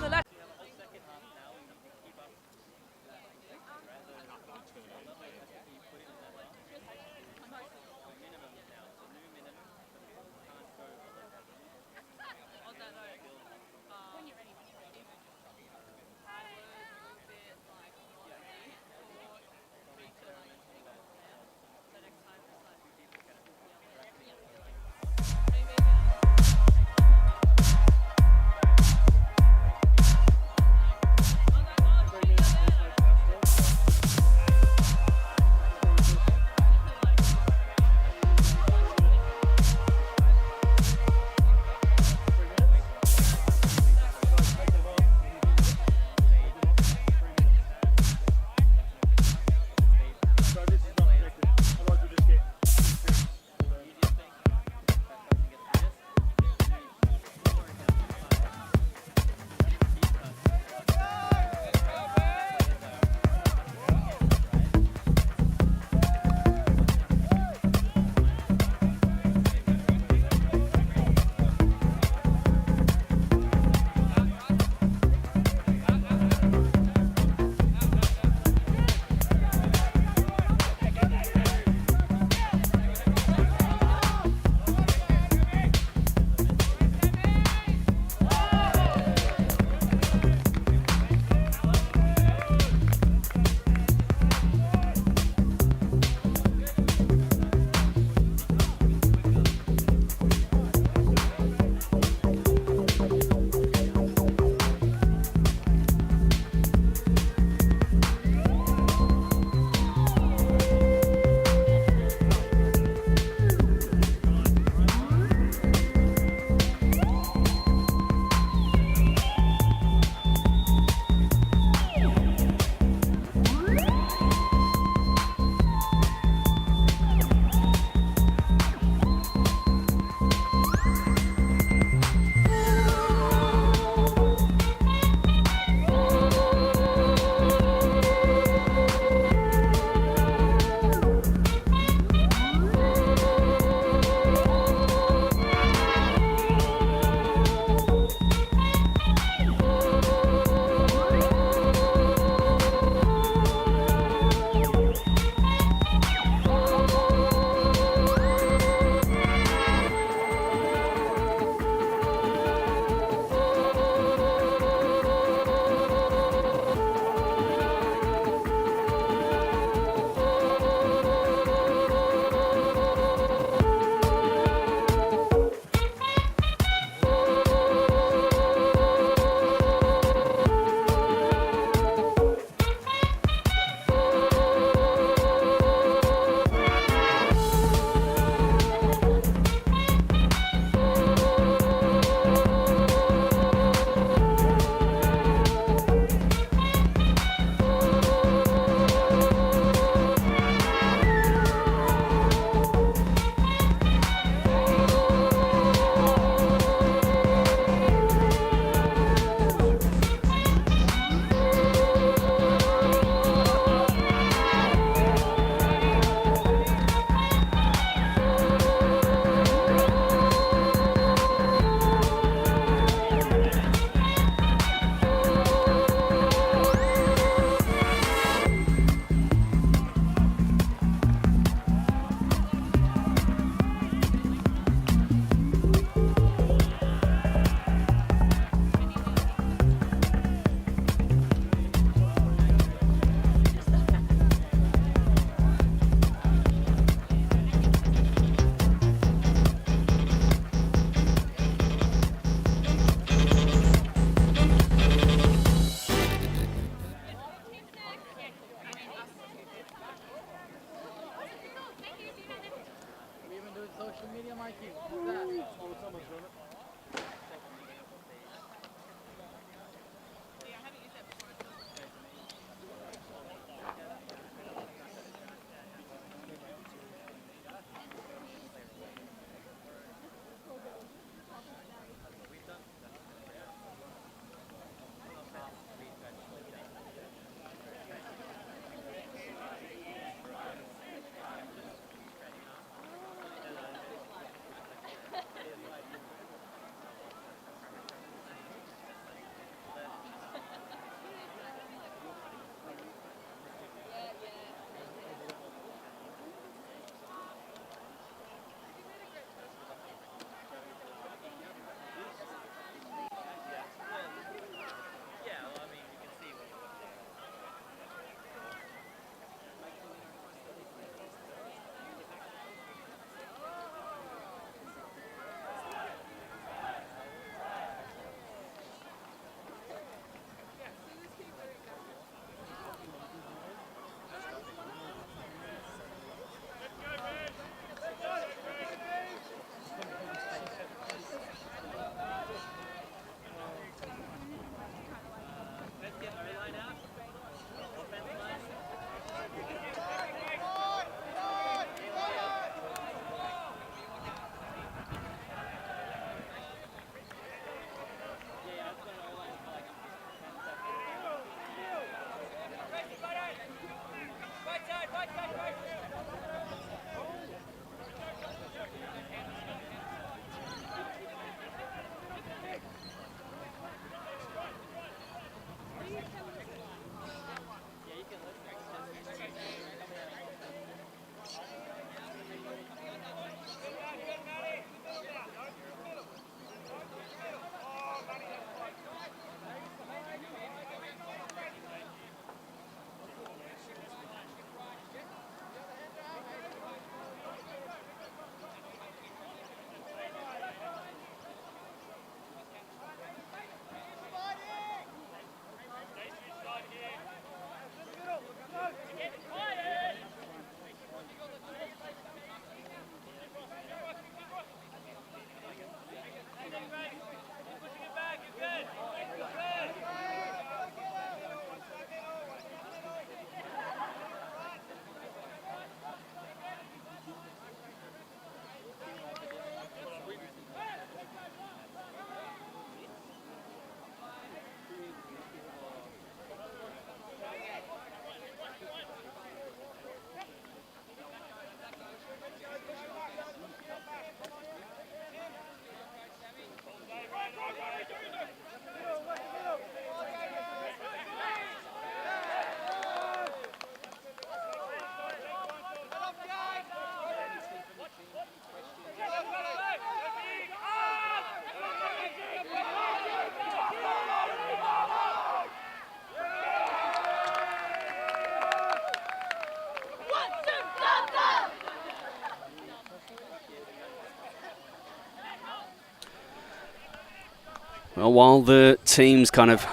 while the teams kind of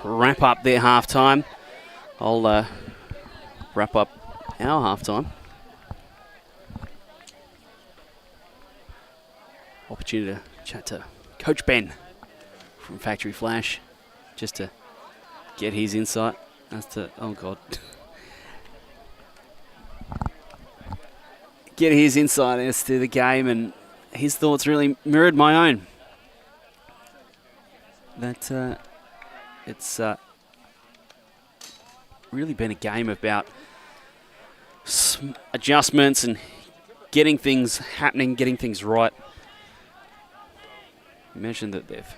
wrap up their half-time, I'll wrap up our half-time. Opportunity to chat to Coach Ben from Factory Flash, just to get his insight as to, oh God, get his insight as to the game, and his thoughts really mirrored my own. That it's really been a game about adjustments and getting things happening, getting things right. You mentioned that they've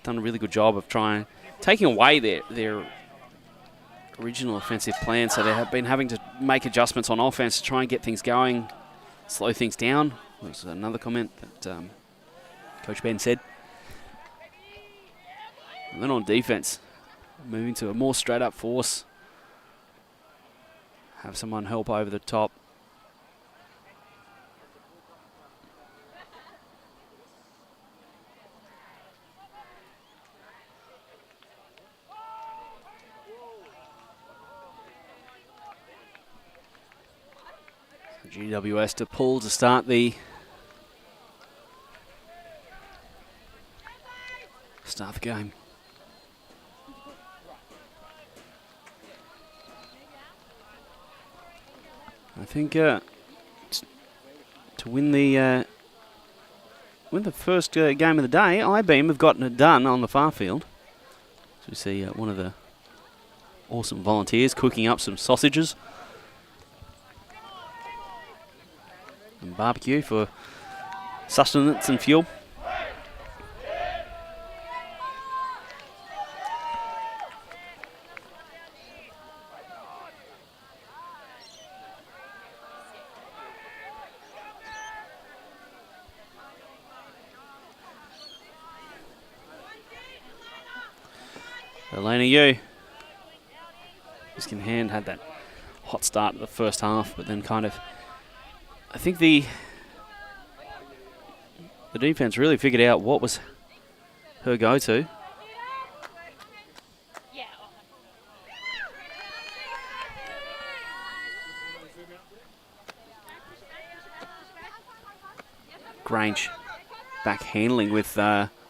done a really good job of trying taking away their original offensive plan, so they have been having to make adjustments on offense to try and get things going, slow things down. Was another comment that Coach Ben said. And then on defense, moving to a more straight up force. Have someone help over the top. GWS to pull to start the game. I think to win the first game of the day, I-Beam have gotten it done on the far field. So we see one of the awesome volunteers cooking up some sausages and barbecue for sustenance and fuel. Elena Yu, just in hand, had that hot start at the first half, but then kind of, I think the defense really figured out what was her go-to. Grange back handling with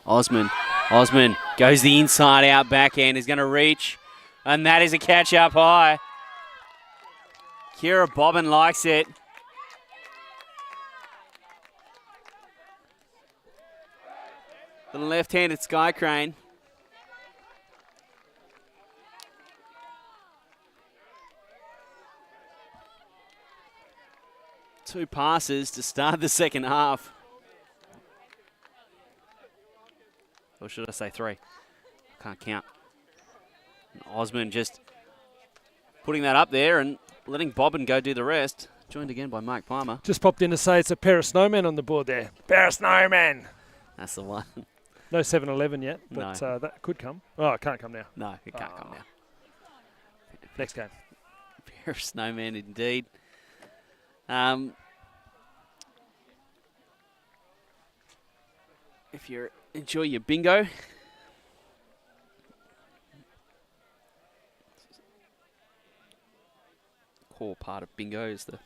Osman. Osman goes the inside out backhand, is going to reach, and that is a catch up high. Kira Bobbin likes it. The left-handed sky crane. Two passes to start the second half. Or should I say three? Can't count. And Osman just putting that up there and letting Bobbin go do the rest. Joined again by Mike Palmer. Just popped in to say it's a pair of snowmen on the board there. Pair of snowmen. That's the one. No 7-Eleven yet, but No. that could come. Oh, it can't come now. No, it can't come now. Next game. Pair of snowmen indeed. If you enjoy your bingo, core part of bingo is the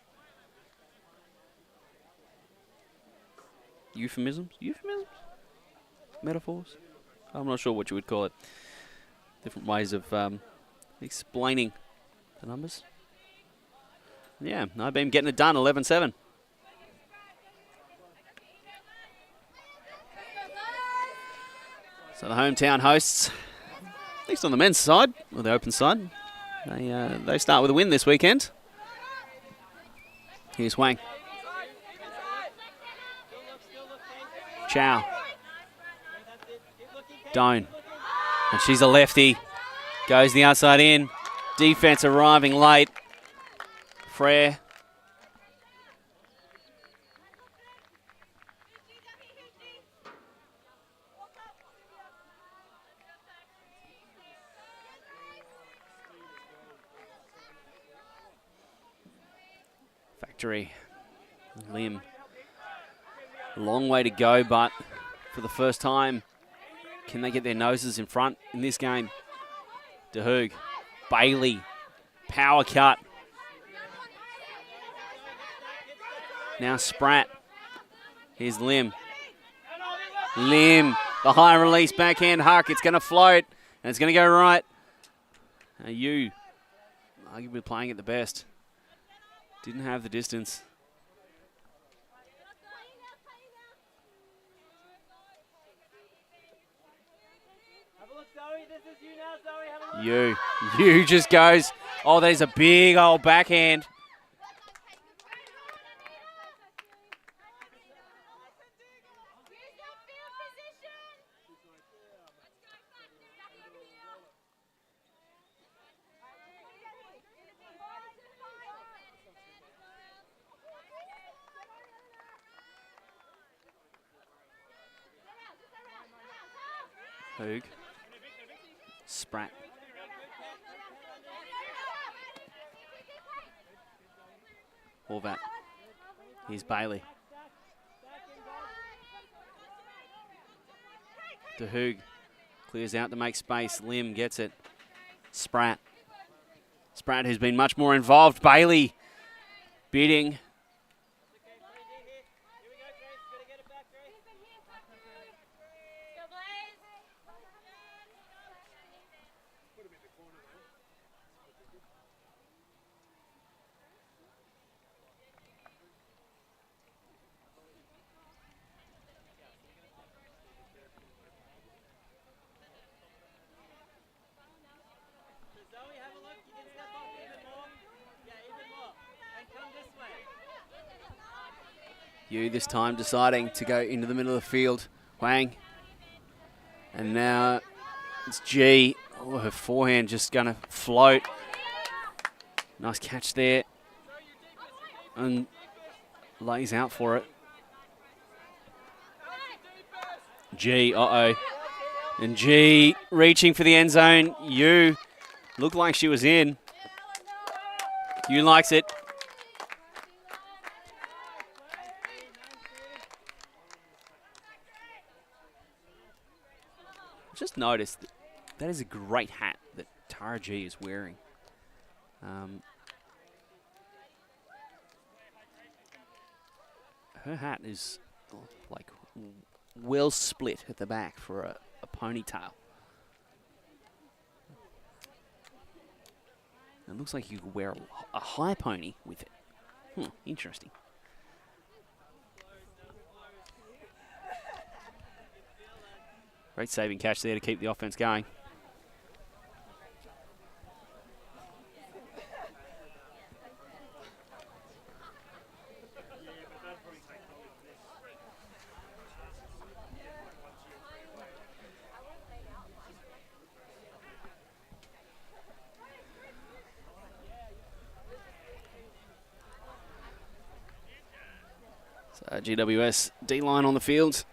euphemisms, metaphors. I'm not sure what you would call it. Different ways of explaining the numbers. Yeah, I-Beam getting it done, 11-7. So the hometown hosts, at least on the men's side, or the open side, they start with a win this weekend. Here's Wang. Chow. Doan. And she's a lefty. Goes the outside in. Defense arriving late. Frere. Factory. Lim. Long way to go, but for the first time Can they get their noses in front in this game? De Hoog, Bailey, power cut. Now Spratt. Here's Lim. Lim, the high release backhand huck. It's going to float, and it's going to go right. You, arguably playing it the best. Didn't have the distance. You just goes. Oh, there's a big old backhand. Hoog. Spratt. Horvat. Here's Bailey. De Hoog clears out to make space. Lim gets it. Spratt. Spratt, who's been much more involved. Bailey bidding. You this time deciding to go into the middle of the field. Wang. And now it's G. Oh, her forehand just going to float. Nice catch there. And lays out for it. G, uh-oh. And G reaching for the end zone. You looked like she was in. You likes it. Just noticed that is a great hat that Tara G is wearing. Her hat is like well split at the back for a ponytail. It looks like you could wear a high pony with it. Interesting. Great saving catch there to keep the offense going. So GWS D-line on the field.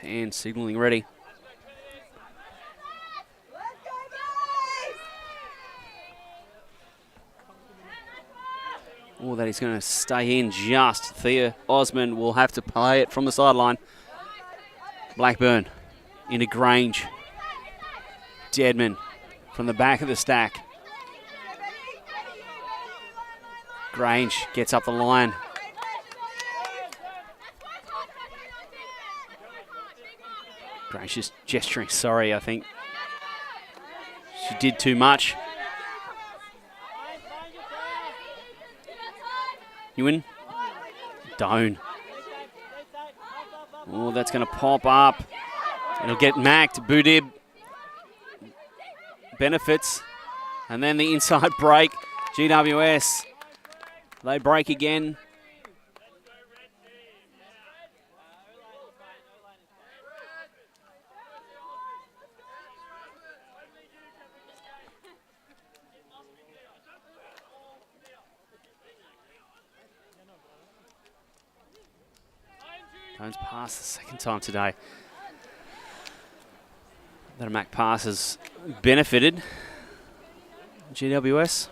And signaling ready. Oh, that is going to stay in just. Thea Osmond will have to play it from the sideline. Blackburn into Grange. Deadman from the back of the stack. Grange gets up the line. Grange just gesturing sorry, I think. She did too much. Ewan. Down. Oh, that's going to pop up. It'll get macked. Boudib benefits. And then the inside break. GWS. They break again. Jones pass the second time today. That a Mac pass has benefited GWS.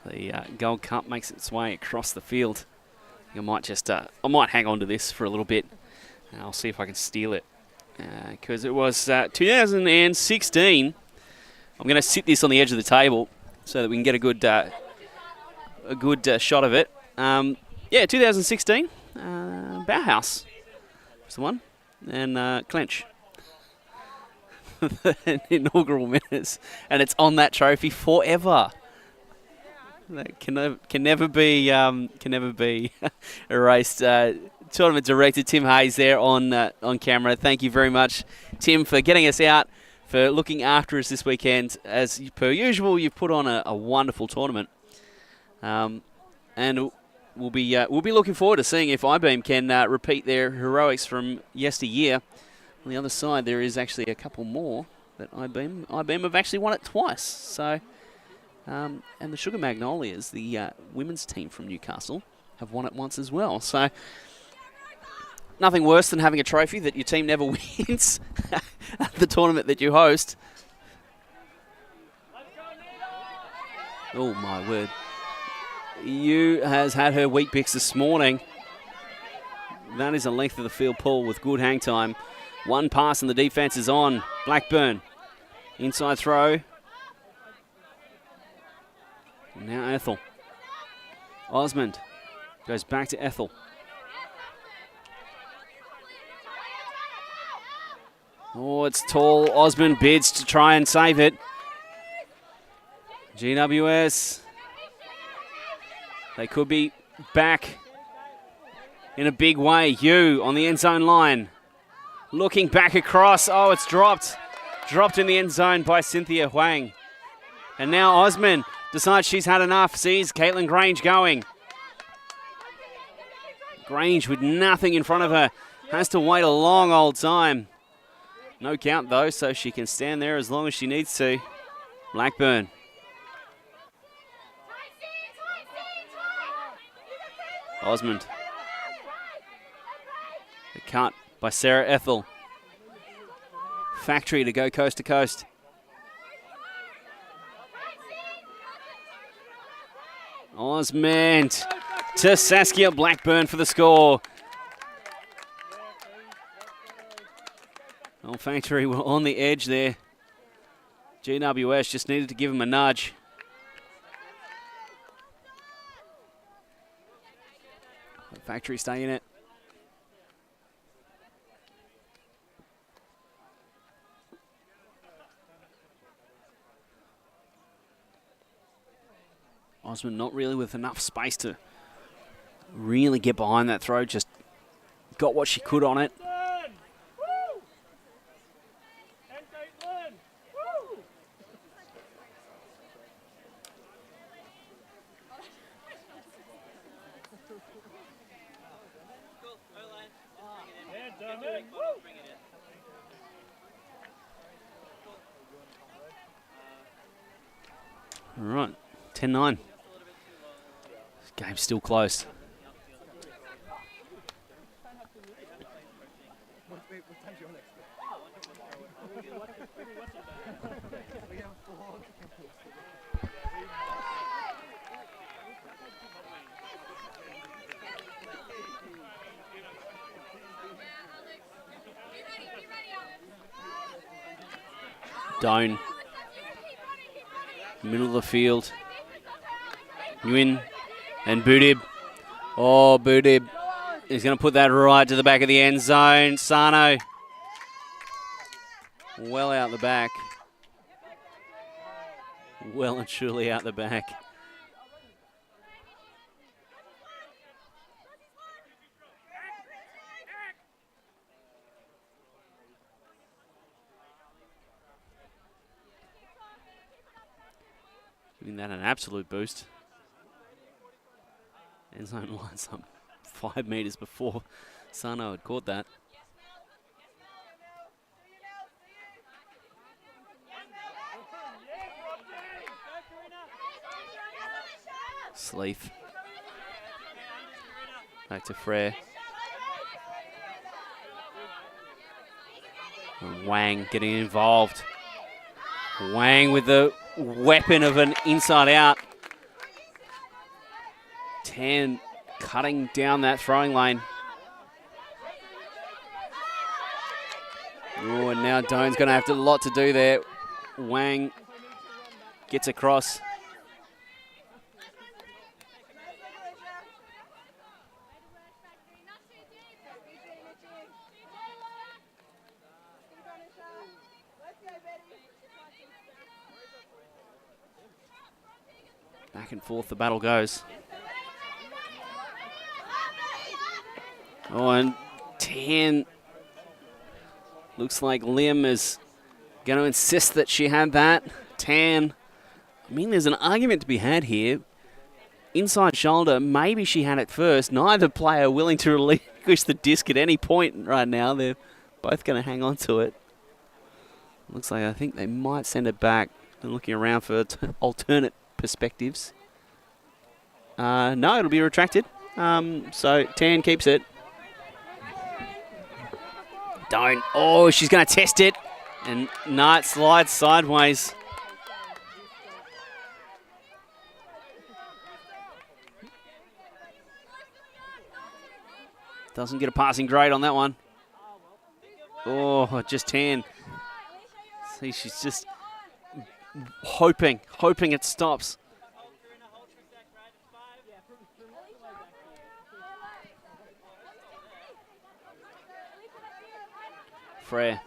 The Gold Cup makes its way across the field. I might just, I might hang on to this for a little bit. I'll see if I can steal it. Because it was 2016. I'm going to sit this on the edge of the table so that we can get a good shot of it. Yeah, 2016. Bauhaus was the one. And Clench. The inaugural minutes. And it's on that trophy forever. That can never be erased. Tournament director Tim Hayes there on camera. Thank you very much, Tim, for getting us out, for looking after us this weekend. As per usual, you've put on a wonderful tournament, and we'll be looking forward to seeing if IBEAM can repeat their heroics from yesteryear. On the other side, there is actually a couple more that IBEAM have actually won it twice. So. And the Sugar Magnolias, the women's team from Newcastle, have won it once as well. So nothing worse than having a trophy that your team never wins at the tournament that you host. Oh, my word. Yu has had her wheat bix this morning. That is a length of the field pull with good hang time. One pass and the defense is on. Blackburn. Inside throw. Now Ethel. Osmond goes back to Ethel. Oh, it's tall. Osmond bids to try and save it. GWS. They could be back in a big way. Yu on the end zone line. Looking back across. Oh, it's dropped. Dropped in the end zone by Cynthia Huang. And now Osmond decides she's had enough. Sees Caitlin Grange going. Grange with nothing in front of her. Has to wait a long old time. No count though, so she can stand there as long as she needs to. Blackburn. Osmond. The cut by Sarah Ethel. Factory to go coast to coast. Osmond to Saskia Blackburn for the score. Well, Factory were on the edge there. GWS just needed to give him a nudge. Factory stay in it. Osmond not really with enough space to really get behind that throw. Just got what she could on it. All right, 10-9. Game's still close. Down. Middle of the field. Nguyen and Budib. Oh, Budib is going to put that right to the back of the end zone. Sano. Well out the back. Well and truly out the back. Giving that an absolute boost. End zone lines up 5 metres before Sano had caught that. Sleeth. Back to Frere. And Wang getting involved. Wang with the weapon of an inside out. 10 cutting down that throwing lane. Oh, and now Doan's going to have a lot to do there. Wang gets across. Back and forth the battle goes. Oh, and 10. Looks like Lim is going to insist that she had that. 10. I mean, there's an argument to be had here. Inside shoulder, maybe she had it first. Neither player willing to relinquish the disc at any point right now. They're both going to hang on to it. Looks like I think they might send it back. They're looking around for alternate perspectives. No, it'll be retracted. So 10 keeps it. Don't. Oh, she's going to test it. And no, it slides sideways. Doesn't get a passing grade on that one. Oh, just 10. See, she's just hoping it stops. Frere.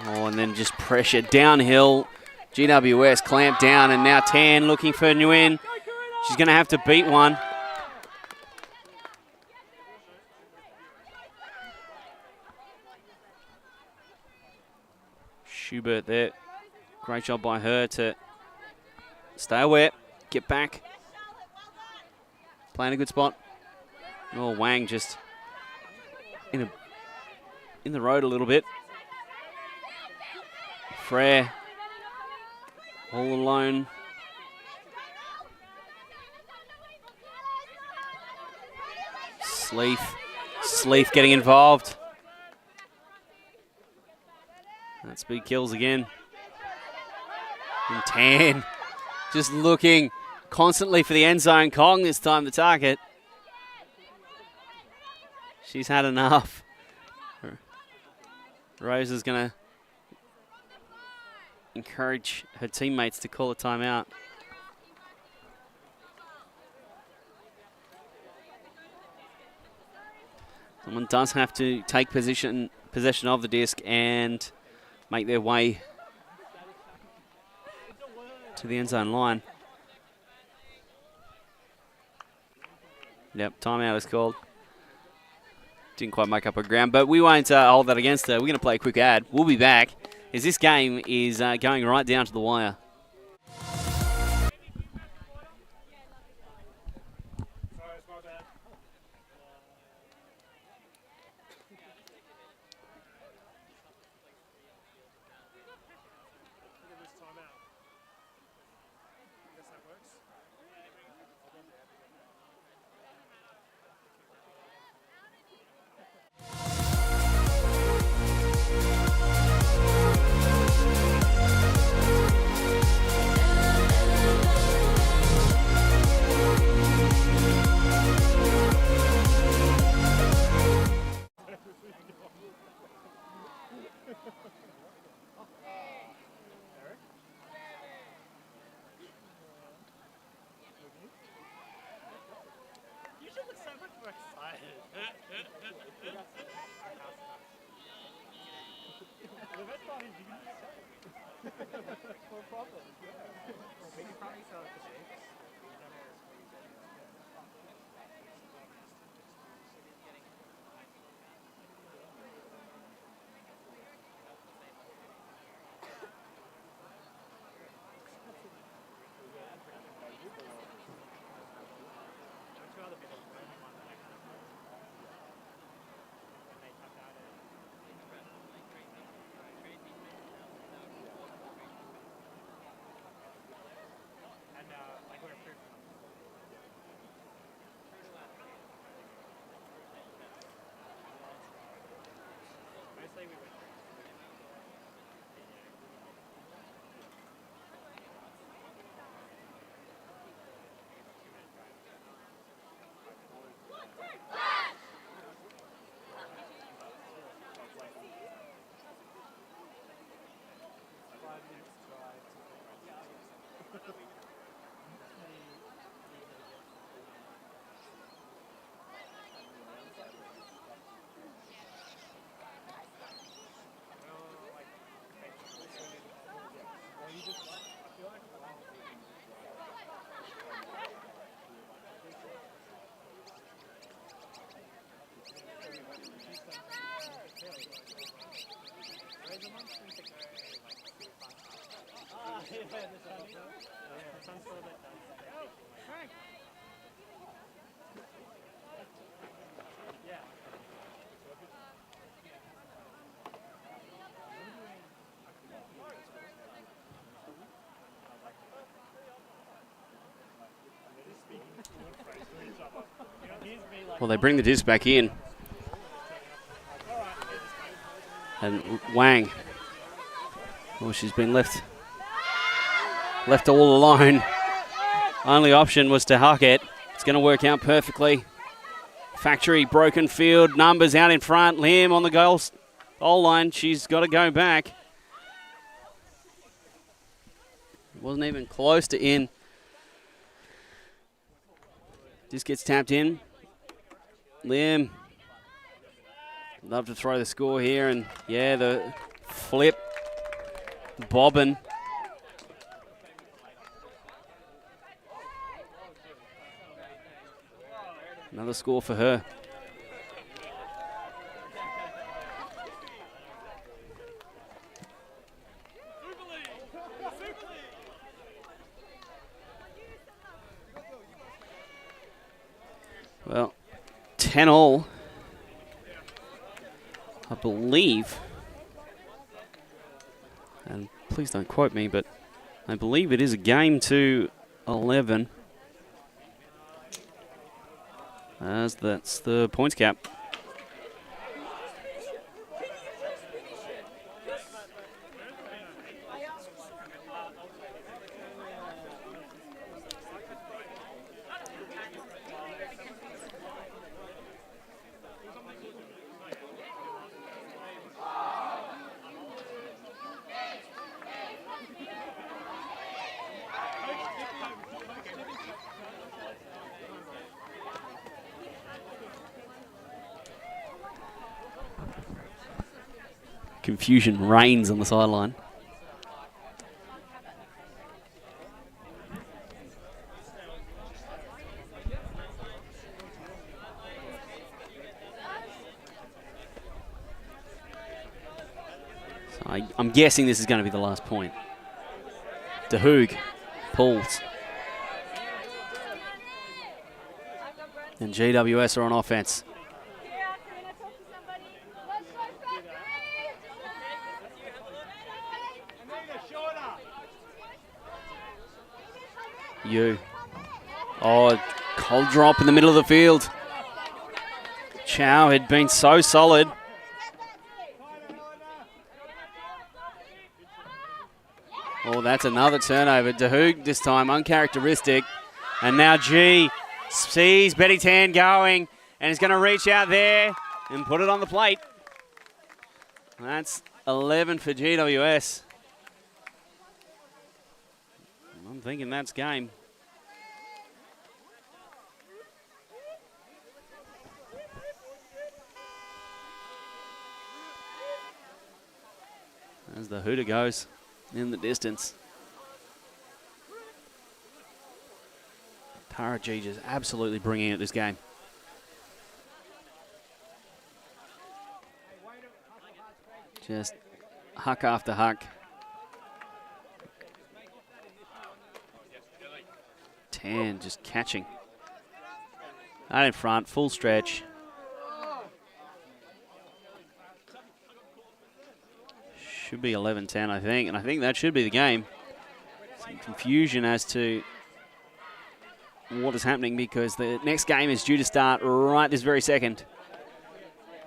Oh, and then just pressure downhill. GWS clamped down, and now 10 looking for Nguyen. She's going to have to beat one. Schubert there. Great job by her to stay aware, get back. Playing a good spot. Oh, Wang just in the road a little bit. Frere all alone. Sleeth getting involved. That's big kills again. And 10 just looking constantly for the end zone. Kong this time the target. She's had enough. Rose is going to encourage her teammates to call a timeout. Someone does have to take possession of the disc and make their way to the end zone line. Yep, timeout is called. Didn't quite make up her ground, but we won't hold that against her. We're going to play a quick ad. We'll be back as this game is going right down to the wire. Well, they bring the disc back in. And Wang, well, she's been left all alone. Only option was to huck it. It's going to work out perfectly. Factory, broken field, numbers out in front. Lim on the goal line. She's got to go back. Wasn't even close to in. Just gets tapped in. Lim. Love to throw the score here, and yeah, the flip. Bobbin. Another score for her. Well, 10-all, I believe, and please don't quote me, but I believe it is a game to 11, as that's the points cap. Confusion reigns on the sideline. So I'm guessing this is going to be the last point. De Hoog pulls. And GWS are on offense. Oh, cold drop in the middle of the field. Chow had been so solid. Oh, that's another turnover. De Hoog this time, uncharacteristic. And now G sees Betty Tan going and is going to reach out there and put it on the plate. That's 11 for GWS. I'm thinking that's game. As the hooter goes in the distance. Tara G just absolutely bringing it this game. Just huck after huck. 10 just catching. Out in front, full stretch. Should be 11-10, I think, and I think that should be the game. Some confusion as to what is happening because the next game is due to start right this very second.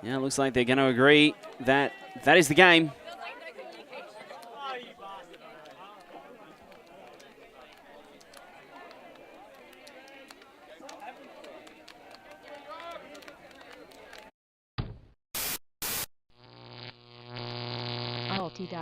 Yeah, it looks like they're going to agree that that is the game. ULTI.TV